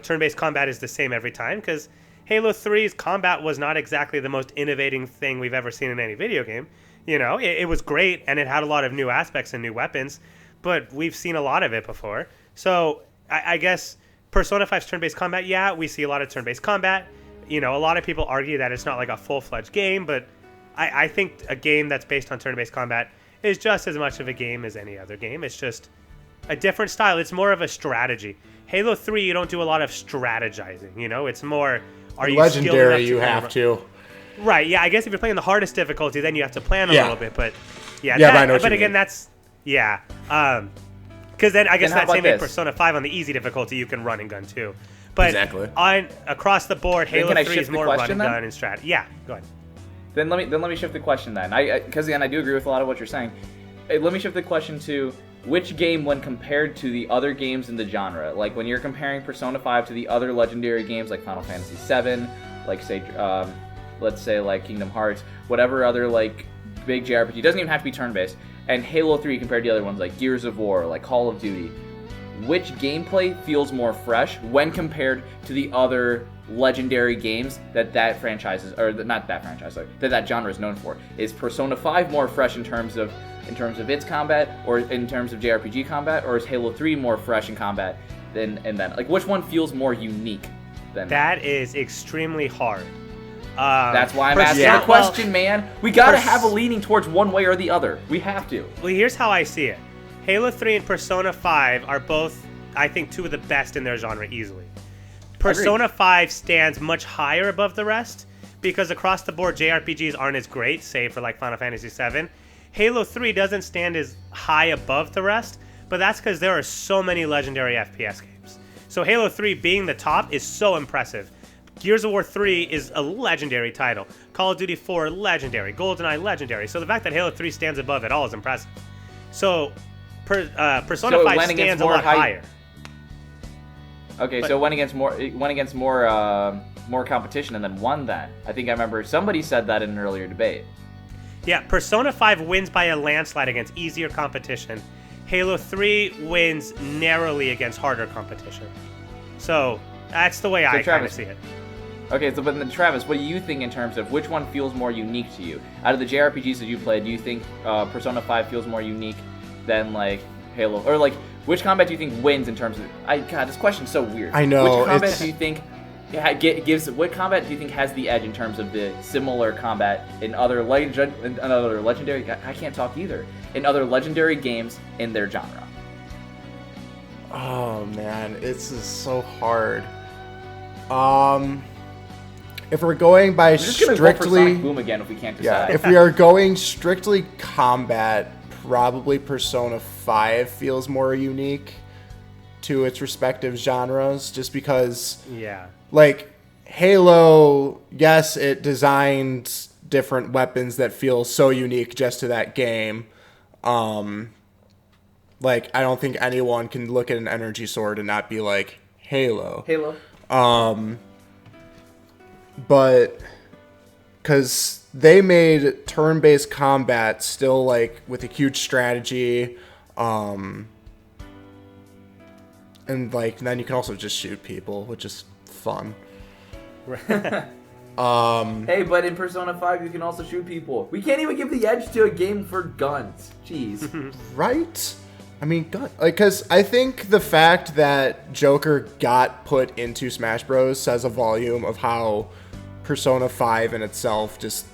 turn-based combat is the same every time, because Halo 3's combat was not exactly the most innovating thing we've ever seen in any video game. It was great, and it had a lot of new aspects and new weapons, but we've seen a lot of it before. So I guess Persona 5's turn-based combat, yeah, we see a lot of turn-based combat. A lot of people argue that it's not like a full-fledged game, but I think a game that's based on turn-based combat is just as much of a game as any other game. It's just a different style. It's more of a strategy. Halo 3, you don't do a lot of strategizing. It's more, are you legendary? You have to. Right. Yeah. I guess if you're playing the hardest difficulty, then you have to plan a little bit. But yeah. But again, that's yeah. Because then I guess that same Persona 5 on the easy difficulty, you can run and gun too. But exactly. Across the board, Halo 3 is more run and then? gun and strat. Yeah. Go ahead. Then let me shift the question then. Because again, I do agree with a lot of what you're saying. Let me shift the question to which game, when compared to the other games in the genre, like when you're comparing Persona 5 to the other legendary games like Final Fantasy 7, like say, let's say like Kingdom Hearts, whatever other like big JRPG, doesn't even have to be turn-based, and Halo 3 compared to the other ones like Gears of War, like Call of Duty, which gameplay feels more fresh when compared to the other legendary games that franchise is, or not that franchise, sorry, that genre is known for? Is Persona 5 more fresh in terms of its combat, or in terms of JRPG combat, or is Halo 3 more fresh in combat than like which one feels more unique than that? Is extremely hard. That's why I'm asking the question, man. We gotta have a leaning towards one way or the other. We have to. Well, here's how I see it. Halo 3 and Persona 5 are both, I think, two of the best in their genre easily. Persona 5 stands much higher above the rest because across the board JRPGs aren't as great, save for like Final Fantasy 7. Halo 3 doesn't stand as high above the rest, but that's because there are so many legendary FPS games. So Halo 3 being the top is so impressive. Gears of War 3 is a legendary title. Call of Duty 4, legendary. GoldenEye, legendary. So the fact that Halo 3 stands above it all is impressive. So Persona 5 stands a lot higher. Okay, so it went against more competition and then won that. I think I remember somebody said that in an earlier debate. Yeah, Persona 5 wins by a landslide against easier competition. Halo 3 wins narrowly against harder competition. So that's the way I kind of see it. Okay, so but then Travis, what do you think in terms of which one feels more unique to you? Out of the JRPGs that you played, do you think Persona 5 feels more unique than like Halo? Or like, which combat do you think wins in terms of... God, this question's so weird. I know. Which combat do you think what combat do you think has the edge in terms of the similar combat in other legendary... I can't talk either. In other legendary games in their genre? Oh, man. It's just so hard. If we're going by strictly... Go for Sonic Boom again if we can't decide. Yeah, if we are going strictly combat, probably Persona 5 feels more unique to its respective genres, just because, like, Halo, yes, it designed different weapons that feel so unique just to that game. Like, I don't think anyone can look at an energy sword and not be like, Halo. But because they made turn-based combat still like with a huge strategy, and like then you can also just shoot people, which is fun. Hey, but in Persona 5 you can also shoot people. We can't even give the edge to a game for guns. Jeez. Right? I mean, because I think the fact that Joker got put into Smash Bros. Says a volume of how Persona 5 in itself just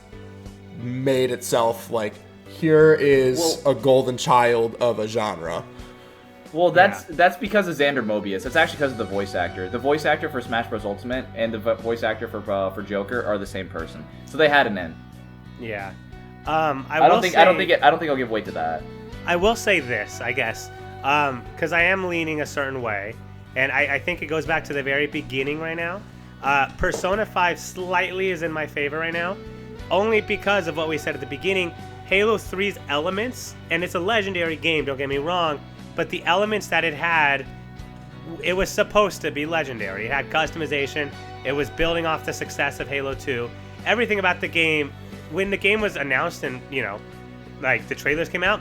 made itself like, here is a golden child of a genre. Well, that's because of Xander Mobius. It's actually because of the voice actor. The voice actor for Smash Bros. Ultimate and the voice actor for Joker are the same person, so they had an in. Yeah. I don't think I'll give weight to that. I will say this, I guess, because I am leaning a certain way, and I think it goes back to the very beginning right now. Persona 5 slightly is in my favor right now, only because of what we said at the beginning. Halo 3's elements, and it's a legendary game, don't get me wrong, but the elements that it had, it was supposed to be legendary. It had customization, It was building off the success of Halo 2. Everything about the game, when the game was announced and, like the trailers came out,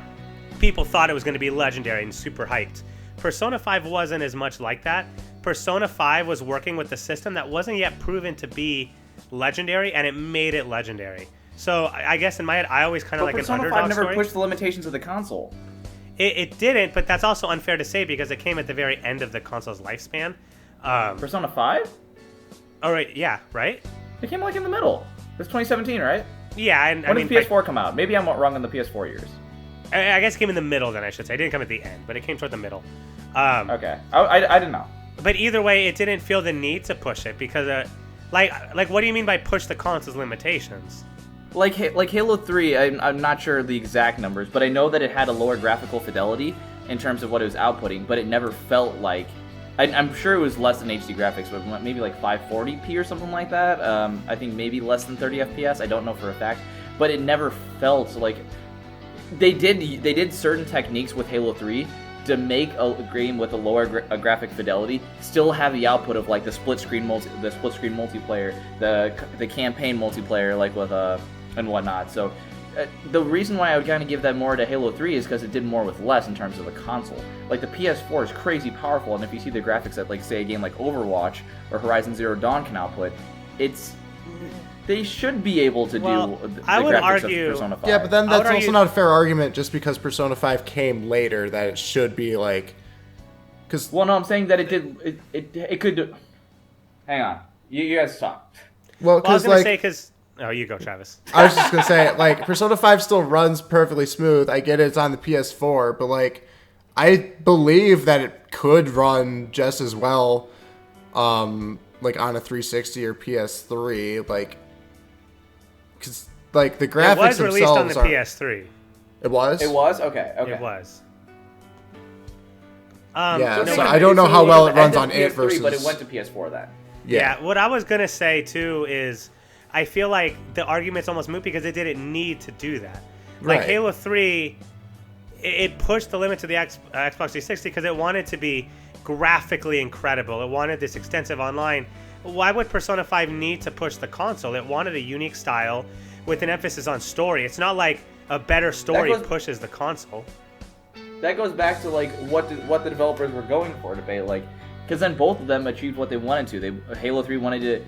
people thought it was going to be legendary and super hyped. Persona 5 wasn't as much like that. Persona 5 was working with the system that wasn't yet proven to be legendary, and it made it legendary. So I guess in my head, I always kind of like an underdog story. Persona 5 never pushed the limitations of the console. It didn't, but that's also unfair to say because it came at the very end of the console's lifespan. Persona 5? Oh, right, yeah, right? It came like in the middle. It's 2017, right? Yeah, and when did PS4 come out? Maybe I'm wrong on the PS4 years. I guess it came in the middle then, I should say. It didn't come at the end, but it came toward the middle. Okay. I didn't know. But either way, it didn't feel the need to push it because, like, what do you mean by push the console's limitations? Like Halo 3, I'm not sure the exact numbers, but I know that it had a lower graphical fidelity in terms of what it was outputting, but it never felt like... I'm sure it was less than HD graphics, but maybe like 540p or something like that. I think maybe less than 30 FPS. I don't know for a fact, but it never felt like... They did certain techniques with Halo 3 to make a game with a lower graphic fidelity still have the output of like the split screen multiplayer, the campaign multiplayer, like with and whatnot. So the reason why I would kind of give that more to Halo 3 is because it did more with less in terms of the console. Like the PS4 is crazy powerful, and if you see the graphics that, like, say a game like Overwatch or Horizon Zero Dawn can output, they should be able to do the graphics of Persona 5. Yeah, but then that's also not a fair argument just because Persona 5 came later that it should be like... Cause... Well, no, I'm saying that it could do... Hang on. You guys talk. Well, I was going to say, because... Oh, you go, Travis. I was just going to say, like, Persona 5 still runs perfectly smooth. I get it's on the PS4, but, like, I believe that it could run just as well, like, on a 360 or PS3, like... Because, like, the graphics themselves It was released on the PS3. It was? It was? Okay. It was. So I don't know how well it runs on it versus... But it went to PS4 then. Yeah, what I was going to say, too, is I feel like the argument's almost moot because it didn't need to do that. Like, Right. Halo 3, it pushed the limit to the Xbox 360 because it wanted to be graphically incredible. It wanted this extensive online. Why would Persona 5 need to push the console? It wanted a unique style with an emphasis on story. It's not like a better story pushes the console. That goes back to like what the developers were going for, like, because then both of them achieved what they wanted to. Halo 3 wanted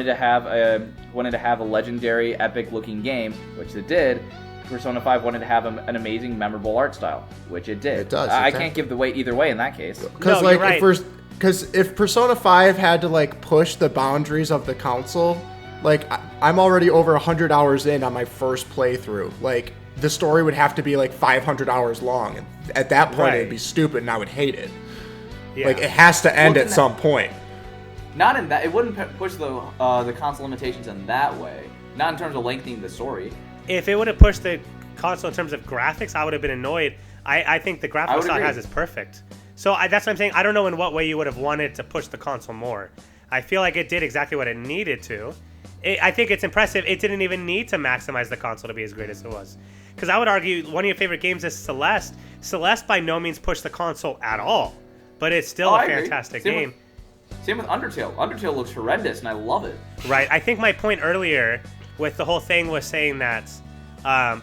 to have a legendary, epic-looking game, which it did. Persona 5 wanted to have an amazing, memorable art style, which it did. It does. I can't give the weight either way in that case. Because no, like right. Because if Persona 5 had to like push the boundaries of the console, like I'm already over 100 hours in on my first playthrough. Like the story would have to be like 500 hours long. And at that point, Right. it'd be stupid, and I would hate it. Yeah. Like it has to end at some point. Not in that. It wouldn't push the console limitations in that way. Not in terms of lengthening the story. If it would have pushed the console in terms of graphics, I would have been annoyed. I think the graphics style it has is perfect. So that's what I'm saying. I don't know in what way you would have wanted to push the console more. I feel like it did exactly what it needed to. I think it's impressive. It didn't even need to maximize the console to be as great as it was. Because I would argue one of your favorite games is Celeste. Celeste by no means pushed the console at all. But it's still a fantastic game. Same with Undertale. Undertale looks horrendous, and I love it. Right. I think my point earlier with the whole thing was saying that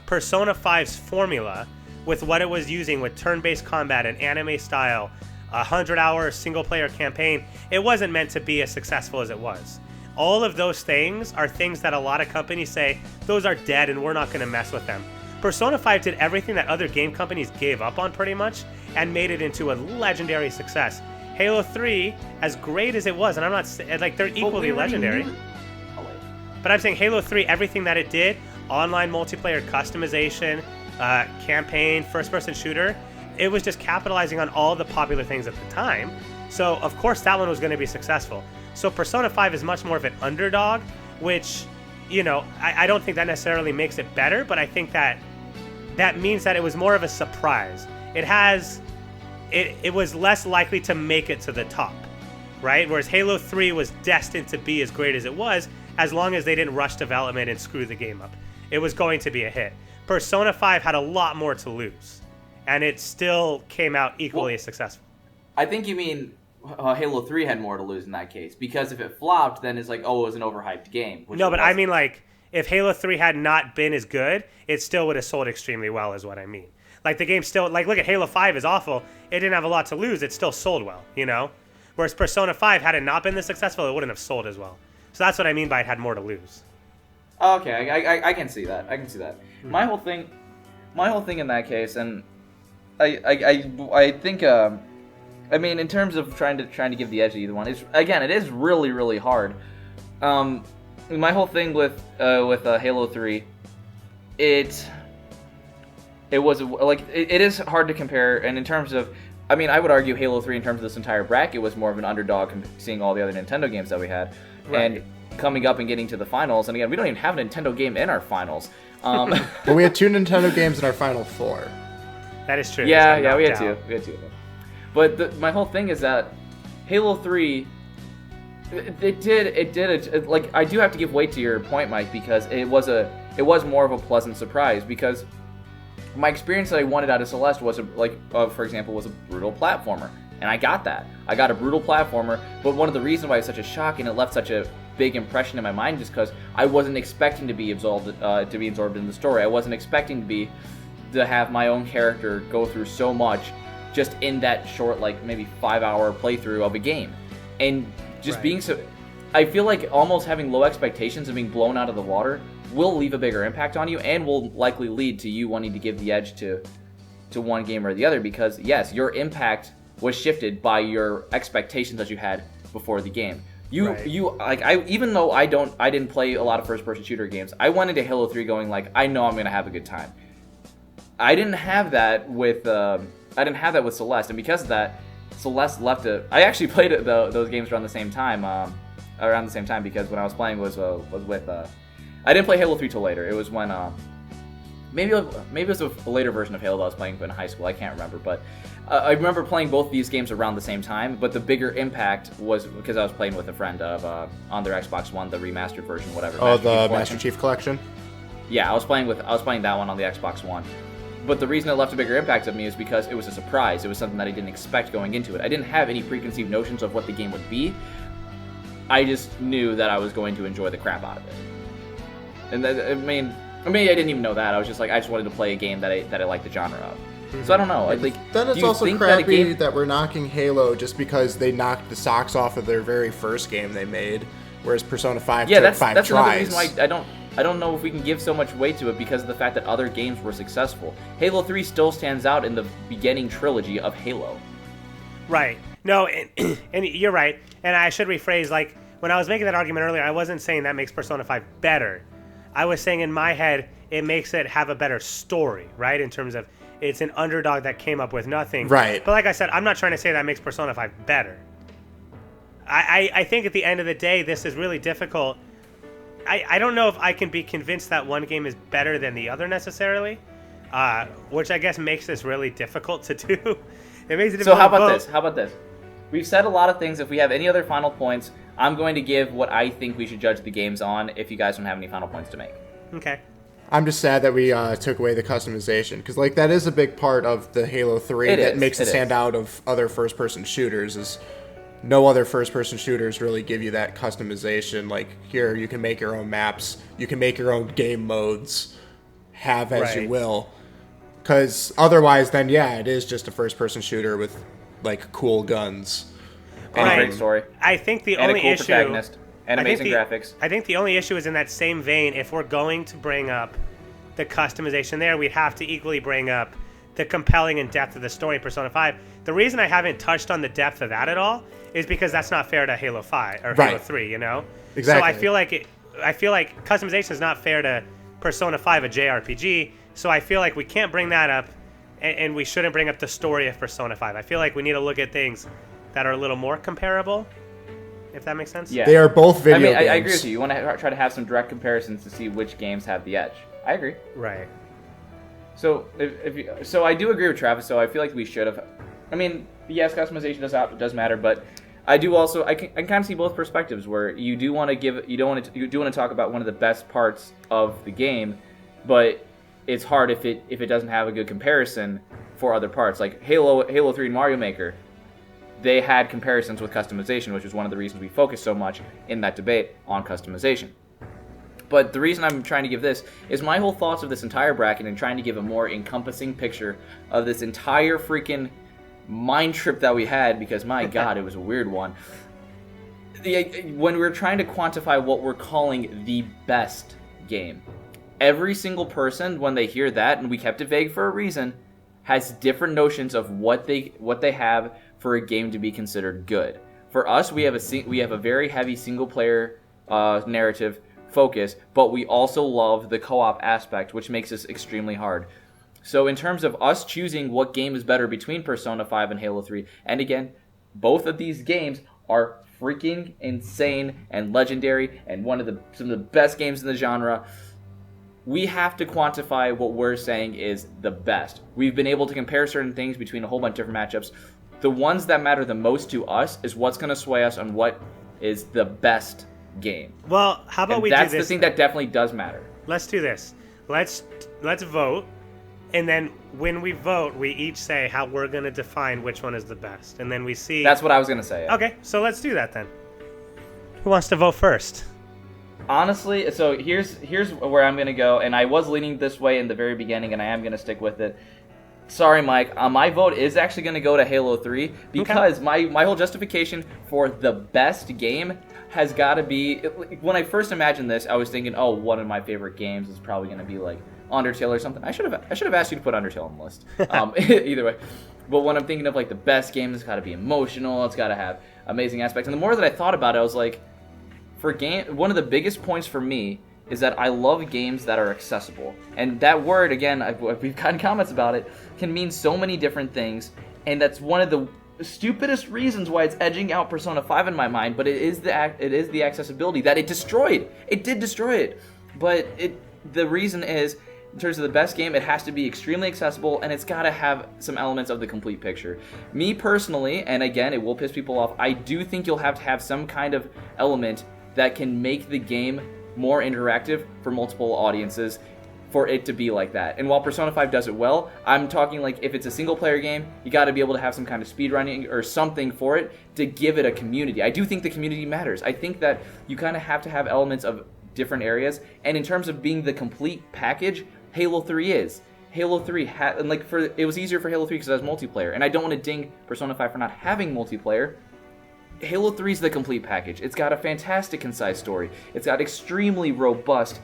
Persona 5's formula, with what it was using with turn-based combat and anime style, 100-hour single-player campaign, it wasn't meant to be as successful as it was. All of those things are things that a lot of companies say, those are dead and we're not going to mess with them. Persona 5 did everything that other game companies gave up on pretty much and made it into a legendary success. Halo 3, as great as it was, and I'm not like they're equally legendary. But I'm saying Halo 3, everything that it did, online multiplayer customization, campaign, first-person shooter, it was just capitalizing on all the popular things at the time. So, of course, that one was going to be successful. So Persona 5 is much more of an underdog, which, you know, I don't think that necessarily makes it better, but I think that means that it was more of a surprise. It was less likely to make it to the top, right? Whereas Halo 3 was destined to be as great as it was, as long as they didn't rush development and screw the game up. It was going to be a hit. Persona 5 had a lot more to lose, and it still came out equally as successful. I think you mean Halo 3 had more to lose in that case, because if it flopped, then it's like, oh, it was an overhyped game. No, but I mean, like, if Halo 3 had not been as good, it still would have sold extremely well, is what I mean. Like, the game still, like, look at Halo 5 is awful. It didn't have a lot to lose. It still sold well, you know? Whereas Persona 5, had it not been this successful, it wouldn't have sold as well. So that's what I mean by it had more to lose. Okay, I can see that. I can see that. My whole thing in that case, and I think, I mean, in terms of trying to give the edge to either one, it is really, really hard. My whole thing with Halo 3, it was like it is hard to compare, and in terms of, I mean, I would argue Halo 3 in terms of this entire bracket was more of an underdog, seeing all the other Nintendo games that we had, Right. and coming up and getting to the finals. And again, we don't even have a Nintendo game in our finals. But we had 2 Nintendo games in our final 4. That is true. Yeah, we had 2. We had 2 of them. But my whole thing is that Halo 3, like, I do have to give weight to your point, Mike, because it was more of a pleasant surprise, because my experience that I wanted out of Celeste was for example, was a brutal platformer, and I got that. I got a brutal platformer, but one of the reasons why it's such a shock and it left such a big impression in my mind is because I wasn't expecting to be absorbed in the story. I wasn't expecting to have my own character go through so much just in that short, like, maybe 5-hour playthrough of a game. And just Right. being so, I feel like almost having low expectations and being blown out of the water will leave a bigger impact on you, and will likely lead to you wanting to give the edge to one game or the other, because yes, your impact was shifted by your expectations that you had before the game. Even though I didn't play a lot of first-person shooter games, I went into Halo 3 going like, I know I'm gonna have a good time. I didn't have that with Celeste, and because of that, Celeste left it. I actually played those games around the same time. Because when I was playing was with. I didn't play Halo 3 till later. It was when maybe it was a later version of Halo that I was playing in high school. I can't remember, but I remember playing both these games around the same time. But the bigger impact was because I was playing with a friend on their Xbox One, the remastered version, whatever. Oh, the Master Chief Collection. Yeah, I was playing that one on the Xbox One. But the reason it left a bigger impact on me is because it was a surprise. It was something that I didn't expect going into it. I didn't have any preconceived notions of what the game would be. I just knew that I was going to enjoy the crap out of it. And maybe I didn't even know that. I was just like, I just wanted to play a game that I like the genre of. Mm-hmm. So I don't know. Then it's also crappy that we're knocking Halo just because they knocked the socks off of their very first game they made, whereas Persona 5 took 5 tries. That's another reason why I don't know if we can give so much weight to it, because of the fact that other games were successful. Halo 3 still stands out in the beginning trilogy of Halo. Right. No, and you're right. And I should rephrase, like, when I was making that argument earlier, I wasn't saying that makes Persona 5 better. I was saying in my head, it makes it have a better story, right? In terms of, it's an underdog that came up with nothing. Right. But like I said, I'm not trying to say that makes Persona 5 better. I think at the end of the day, this is really difficult. I don't know if I can be convinced that one game is better than the other necessarily, which I guess makes this really difficult to do. It makes it difficult. So how about this? We've said a lot of things. If we have any other final points, I'm going to give what I think we should judge the games on, if you guys don't have any final points to make. Okay. I'm just sad that we took away the customization, because like that is a big part of the Halo 3 that makes it stand out of other first-person shooters. Is no other first-person shooters really give you that customization. Like here, you can make your own maps, you can make your own game modes, have as you will. Because otherwise, then yeah, it is just a first-person shooter with like cool guns. And a great story. I think the and only a cool issue, protagonist. And amazing graphics. I think the only issue is in that same vein. If we're going to bring up the customization there, we'd have to equally bring up the compelling and depth of the story in Persona 5. The reason I haven't touched on the depth of that at all is because that's not fair to Halo 5 or Halo 3, you know? Exactly. So I feel like customization is not fair to Persona 5, a JRPG, so I feel like we can't bring that up, and we shouldn't bring up the story of Persona 5. I feel like we need to look at things that are a little more comparable, if that makes sense. Yeah. They are both video games. I agree with you. You want to try to have some direct comparisons to see which games have the edge. I agree. Right. So so I do agree with Travis. So I feel like we should have. I mean, yes, customization does matter, but I do also I can kind of see both perspectives where you do want to talk about one of the best parts of the game, but it's hard if it doesn't have a good comparison for other parts. Like Halo 3 and Mario Maker, they had comparisons with customization, which is one of the reasons we focused so much in that debate on customization. But the reason I'm trying to give this is my whole thoughts of this entire bracket and trying to give a more encompassing picture of this entire freaking mind trip that we had, because my God, it was a weird one. When we're trying to quantify what we're calling the best game, every single person, when they hear that, and we kept it vague for a reason, has different notions of what they have for a game to be considered good. For us, we have a very heavy single player narrative focus, but we also love the co-op aspect, which makes this extremely hard. So in terms of us choosing what game is better between Persona 5 and Halo 3, and again, both of these games are freaking insane and legendary and some of the best games in the genre, we have to quantify what we're saying is the best. We've been able to compare certain things between a whole bunch of different matchups. The ones that matter the most to us is what's going to sway us on what is the best game. Well, how about we do this? That's the thing that definitely does matter. Let's do this. Let's vote, and then when we vote, we each say how we're going to define which one is the best, and then we see. That's what I was going to say. Yeah. Okay, so let's do that then. Who wants to vote first? Honestly, so here's where I'm going to go, and I was leaning this way in the very beginning, and I am going to stick with it. Sorry, Mike. My vote is actually going to go to Halo 3 because my whole justification for the best game has got to be... When I first imagined this, I was thinking, oh, one of my favorite games is probably going to be like Undertale or something. I should have asked you to put Undertale on the list. Either way. But when I'm thinking of like the best game, it's got to be emotional. It's got to have amazing aspects. And the more that I thought about it, I was like, one of the biggest points for me is that I love games that are accessible. And that word, again, we've gotten comments about it, can mean so many different things. And that's one of the stupidest reasons why it's edging out Persona 5 in my mind, but it is the accessibility that it destroyed. It did destroy it. But the reason is, in terms of the best game, it has to be extremely accessible, and it's got to have some elements of the complete picture. Me personally, and again, it will piss people off, I do think you'll have to have some kind of element that can make the game more interactive for multiple audiences for it to be like that. And while Persona 5 does it well, I'm talking like if it's a single player game, you got to be able to have some kind of speedrunning or something for it to give it a community. I do think the community matters. I think that you kind of have to have elements of different areas. And in terms of being the complete package, Halo 3 is. Halo 3 it was easier for Halo 3 because it has multiplayer. And I don't want to ding Persona 5 for not having multiplayer. Halo 3 is the complete package. It's got a fantastic, concise story. It's got extremely robust.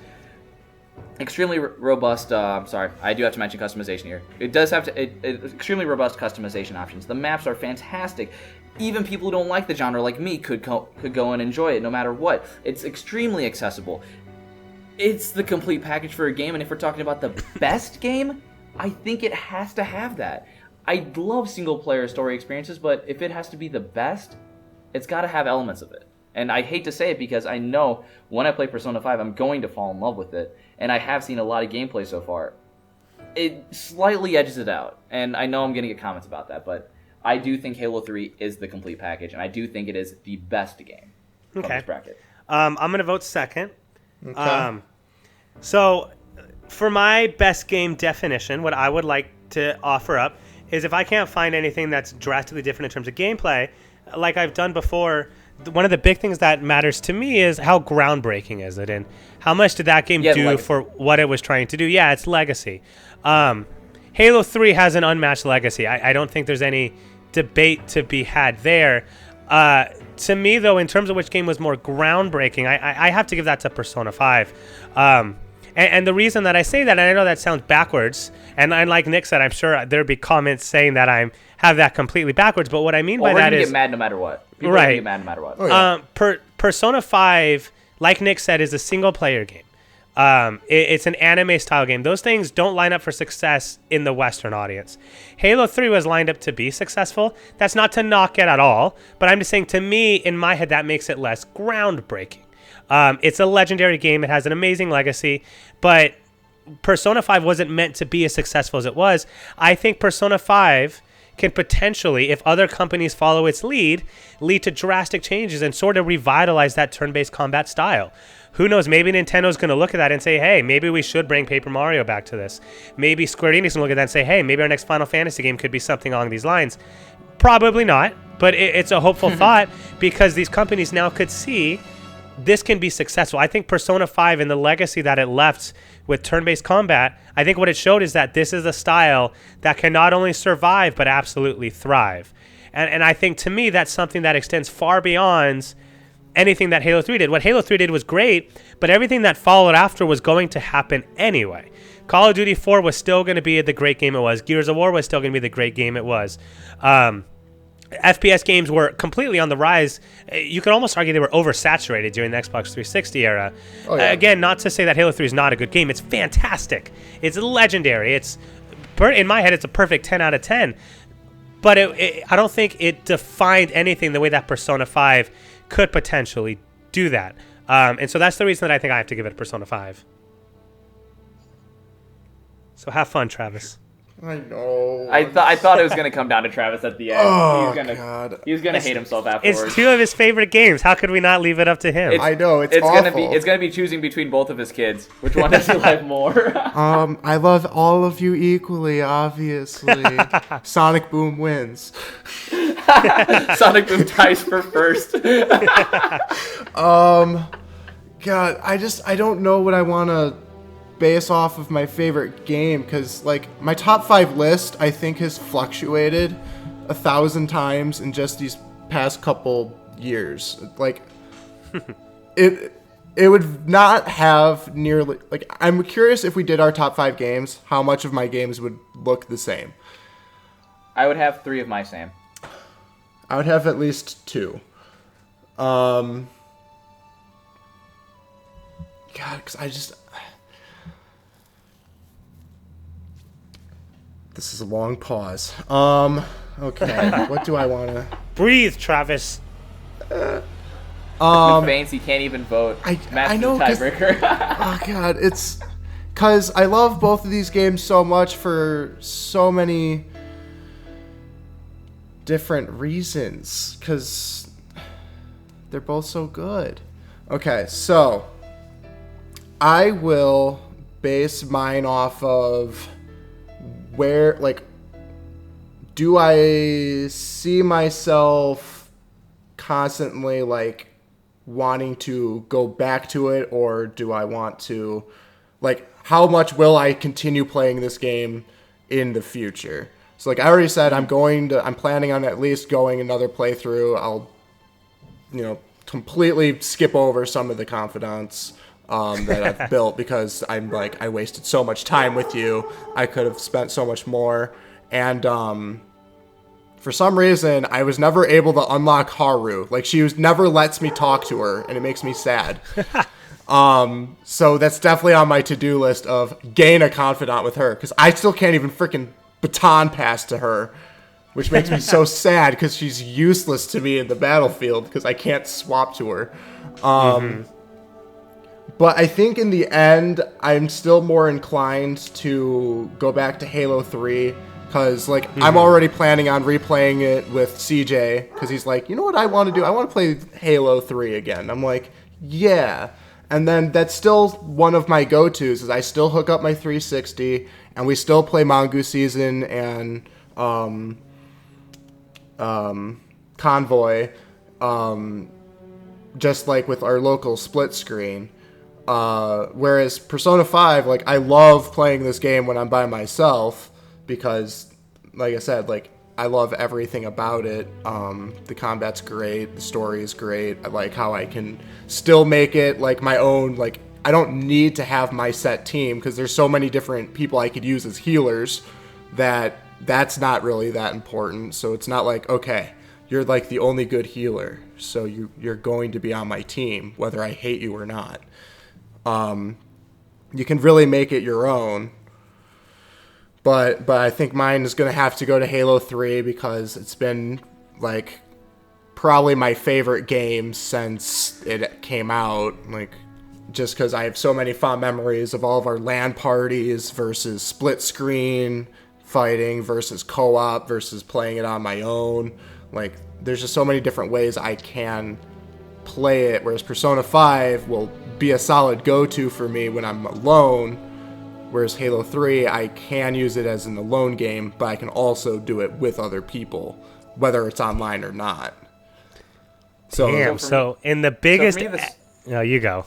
Sorry, I do have to mention customization here. It does have extremely robust customization options. The maps are fantastic. Even people who don't like the genre, like me, could go and enjoy it no matter what. It's extremely accessible. It's the complete package for a game, and if we're talking about the best game, I think it has to have that. I love single-player story experiences, but if it has to be the best, it's got to have elements of it. And I hate to say it because I know when I play Persona 5, I'm going to fall in love with it. And I have seen a lot of gameplay so far. It slightly edges it out. And I know I'm going to get comments about that. But I do think Halo 3 is the complete package. And I do think it is the best game of this bracket. I'm going to vote second. Okay. So for my best game definition, what I would like to offer up is if I can't find anything that's drastically different in terms of gameplay, like I've done before, one of the big things that matters to me is how groundbreaking is it, and how much did that game do for what it was trying to do. Yeah, it's legacy. Halo 3 has an unmatched legacy. I don't think there's any debate to be had there. To me, though, in terms of which game was more groundbreaking, I have to give that to Persona 5. And the reason that I say that, and I know that sounds backwards, and like Nick said, I'm sure there'd be comments saying that I have that completely backwards, but what I mean by that is... We're going to get mad no matter what. People are going to get mad no matter what. Oh, yeah. Persona 5, like Nick said, is a single-player game. It's an anime-style game. Those things don't line up for success in the Western audience. Halo 3 was lined up to be successful. That's not to knock it at all, but I'm just saying, to me, in my head, that makes it less groundbreaking. It's a legendary game. It has an amazing legacy, but Persona 5 wasn't meant to be as successful as it was. I think Persona 5 can potentially, if other companies follow its lead to drastic changes and sort of revitalize that turn-based combat style. Who knows? Maybe Nintendo's going to look at that and say, hey, maybe we should bring Paper Mario back to this. Maybe Square Enix can look at that and say, hey, maybe our next Final Fantasy game could be something along these lines. Probably not. But it's a hopeful thought because these companies now could see this can be successful. I think Persona 5 and the legacy that it left with turn-based combat, I think what it showed is that this is a style that can not only survive but absolutely thrive. And I think to me that's something that extends far beyond anything that Halo 3 did. What Halo 3 did was great, but everything that followed after was going to happen anyway. Call of Duty 4 was still going to be the great game it was. Gears of War was still going to be the great game it was. FPS games were completely on the rise. You could almost argue they were oversaturated during the Xbox 360 era. Oh, yeah. Again, not to say that Halo 3 is not a good game. It's fantastic. It's legendary. In my head, it's a perfect 10 out of 10. But I don't think it defined anything the way that Persona 5 could potentially do that. And so that's the reason that I think I have to give it a Persona 5. So have fun, Travis. I know. I thought it was gonna come down to Travis at the end. Oh, God. He was gonna hate himself afterwards. It's two of his favorite games. How could we not leave it up to him? I know, it's awful. It's gonna be choosing between both of his kids. Which one does he like more? I love all of you equally, obviously. Sonic Boom wins. Sonic Boom ties for first. God, I don't know what I want to base off of my favorite game, because like my top 5 list I think has fluctuated 1,000 times in just these past couple years. Like it would not have nearly, like, I'm curious if we did our top 5 games, how much of my games would look the same. I would have 3 of my same. I would have at least 2. God, because this is a long pause. Okay, what do I want to... Breathe, Travis. Fancy can't even vote. I know, tiebreaker. Oh God, it's because I love both of these games so much for so many different reasons. Because they're both so good. Okay, so I will base mine off of where, like, do I see myself constantly, like, wanting to go back to it, or do I want to, like, how much will I continue playing this game in the future? So, like I already said, I'm planning on at least going another playthrough. I'll, completely skip over some of the confidants that I've built, because I'm like, I wasted so much time with you. I could have spent so much more. And for some reason, I was never able to unlock Haru. Like, never lets me talk to her, and it makes me sad. So that's definitely on my to-do list of gain a confidant with her, because I still can't even freaking baton pass to her, which makes me so sad, because she's useless to me in the battlefield, because I can't swap to her. But I think in the end, I'm still more inclined to go back to Halo 3, because, like, I'm already planning on replaying it with CJ, because he's like, you know what I want to do? I want to play Halo 3 again. I'm like, yeah. And then that's still one of my go-tos, is I still hook up my 360, and we still play Mongoose Season and Convoy, just like with our local split screen. Whereas Persona 5, like, I love playing this game when I'm by myself, because, like I said, like, I love everything about it. The combat's great, the story is great. I like how I can still make it, like, my own, like, I don't need to have my set team, because there's so many different people I could use as healers that's not really that important. So it's not like, okay, you're, like, the only good healer, so you're going to be on my team, whether I hate you or not. You can really make it your own. But I think mine is going to have to go to Halo 3, because it's been, like, probably my favorite game since it came out. Like, just because I have so many fond memories of all of our LAN parties versus split screen fighting versus co-op versus playing it on my own. Like, there's just so many different ways I can play it, whereas Persona 5 will be a solid go-to for me when I'm alone, whereas Halo 3, I can use it as an alone game, but I can also do it with other people whether it's online or not. So, Damn. So in the biggest, me, no, you go.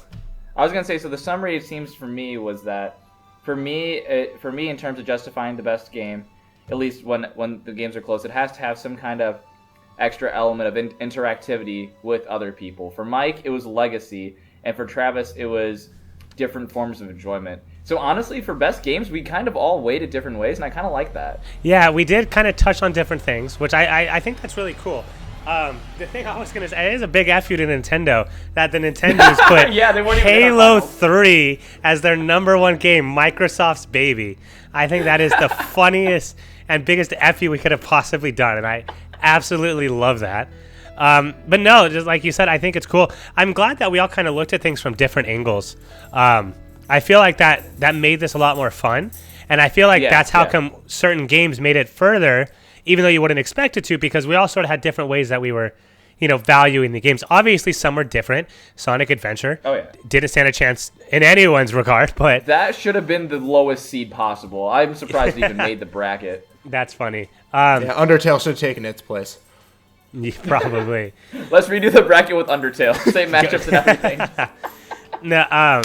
I was gonna say, so the summary, it seems for me, was that for me in terms of justifying the best game, at least when the games are close, it has to have some kind of extra element of interactivity with other people. For Mike, it was legacy, and for Travis, it was different forms of enjoyment. So honestly, for best games, we kind of all weighted different ways, and I kind of like that. Yeah, we did kind of touch on different things, which I think that's really cool. The thing I was going to say, it is a big F you to Nintendo that the Nintendudez put Yeah, they weren't even Halo 3 as their #1 game, Microsoft's baby. I think that is the funniest and biggest F you we could have possibly done, and I absolutely love that. But no, just like you said, I think it's cool. I'm glad that we all kind of looked at things from different angles. I feel like that made this a lot more fun, and I feel like that's how come certain games made it further, even though you wouldn't expect it to, because we all sort of had different ways that we were, valuing the games. Obviously, some were different. Sonic Adventure didn't stand a chance in anyone's regard, but that should have been the lowest seed possible. I'm surprised it even made the bracket. That's funny. Undertale should have taken its place. Probably. Let's redo the bracket with Undertale. Same matchups and everything. No,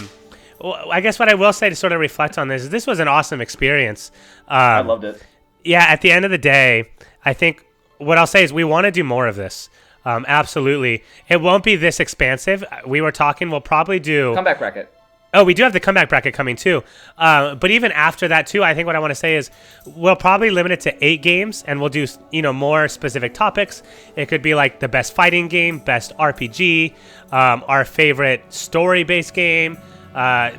well, I guess what I will say to sort of reflect on this is this was an awesome experience. I loved it. Yeah, at the end of the day, I think what I'll say is we want to do more of this. Absolutely. It won't be this expansive. We were talking, we'll probably do... Comeback bracket. Oh, we do have the comeback bracket coming too. But even after that too, I think what I want to say is we'll probably limit it to 8 games, and we'll do, more specific topics. It could be like the best fighting game, best RPG, our favorite story-based game,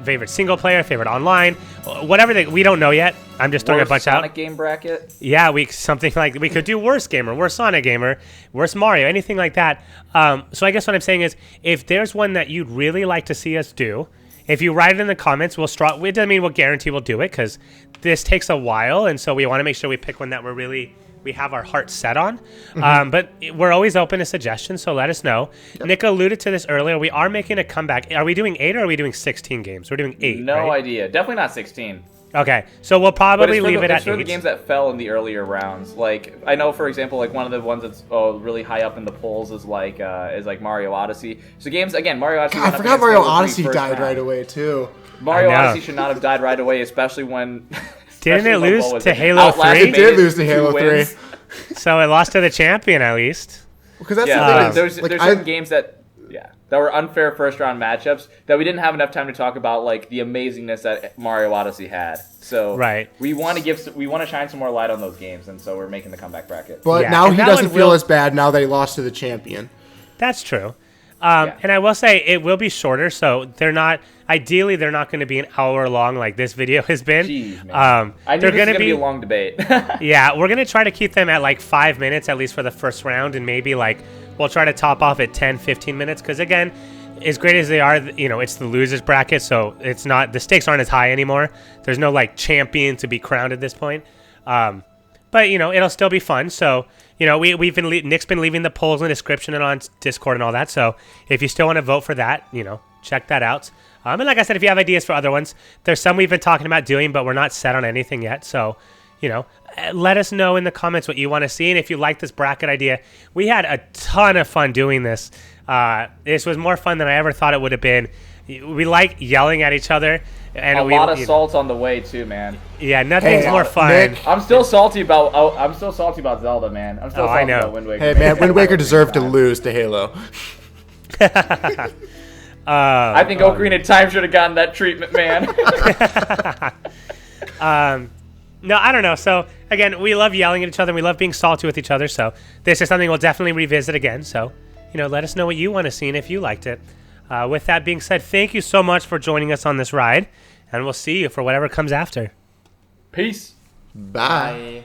favorite single player, favorite online, whatever we don't know yet. I'm just throwing a bunch Sonic out. game bracket. Yeah, something like we could do worst gamer, worst Sonic gamer, worst Mario, anything like that. So I guess what I'm saying is, if there's one that you'd really like to see us do, if you write it in the comments, it doesn't mean we'll guarantee we'll do it, because this takes a while, and so we want to make sure we pick one that we have our heart set on. But we're always open to suggestions, so let us know. Yep. Nick alluded to this earlier. We are making a comeback. Are we doing 8 or are we doing 16 games? We're doing 8. No right? idea. Definitely not 16. Okay, so we'll probably leave it at 8. It's for the games that fell in the earlier rounds. Like, I know, for example, like one of the ones that's really high up in the polls is like Mario Odyssey. So games, again, Mario Odyssey. God, I forgot Mario Odyssey died right away too. Mario Odyssey should not have died right away, especially when. Didn't it lose to Halo 3? It did lose to Halo 3. So it lost to the champion at least. Because that's the thing. There's certain games that were unfair first round matchups that we didn't have enough time to talk about, like the amazingness that Mario Odyssey had. So we want to shine some more light on those games, and so we're making the comeback bracket. But now he doesn't feel as bad now that he lost to the champion. That's true. And I will say it will be shorter, so they're not going to be an hour long like this video has been. Jeez, man. I knew this was going to be a long debate. Yeah, we're going to try to keep them at like 5 minutes at least for the first round, and maybe like we'll try to top off at 10, 15 minutes, because again, as great as they are, it's the losers bracket, so it's not, the stakes aren't as high anymore. There's no like champion to be crowned at this point. But it'll still be fun. So Nick's been leaving the polls in the description and on Discord and all that. So if you still want to vote for that, check that out. And like I said, if you have ideas for other ones, there's some we've been talking about doing, but we're not set on anything yet. So let us know in the comments what you want to see, and if you like this bracket idea. We had a ton of fun doing this. This was more fun than I ever thought it would have been. We like yelling at each other. And a lot of salt on the way too, man. Yeah, nothing's more fun. Nick, I'm still salty about Zelda, man. I'm still salty about Wind Waker. Hey, man, Wind Waker deserved to lose to Halo. I think Ocarina of Time should have gotten that treatment, man. No, I don't know. So again, we love yelling at each other. We love being salty with each other. So this is something we'll definitely revisit again. So let us know what you want to see and if you liked it. With that being said, thank you so much for joining us on this ride, and we'll see you for whatever comes after. Peace. Bye.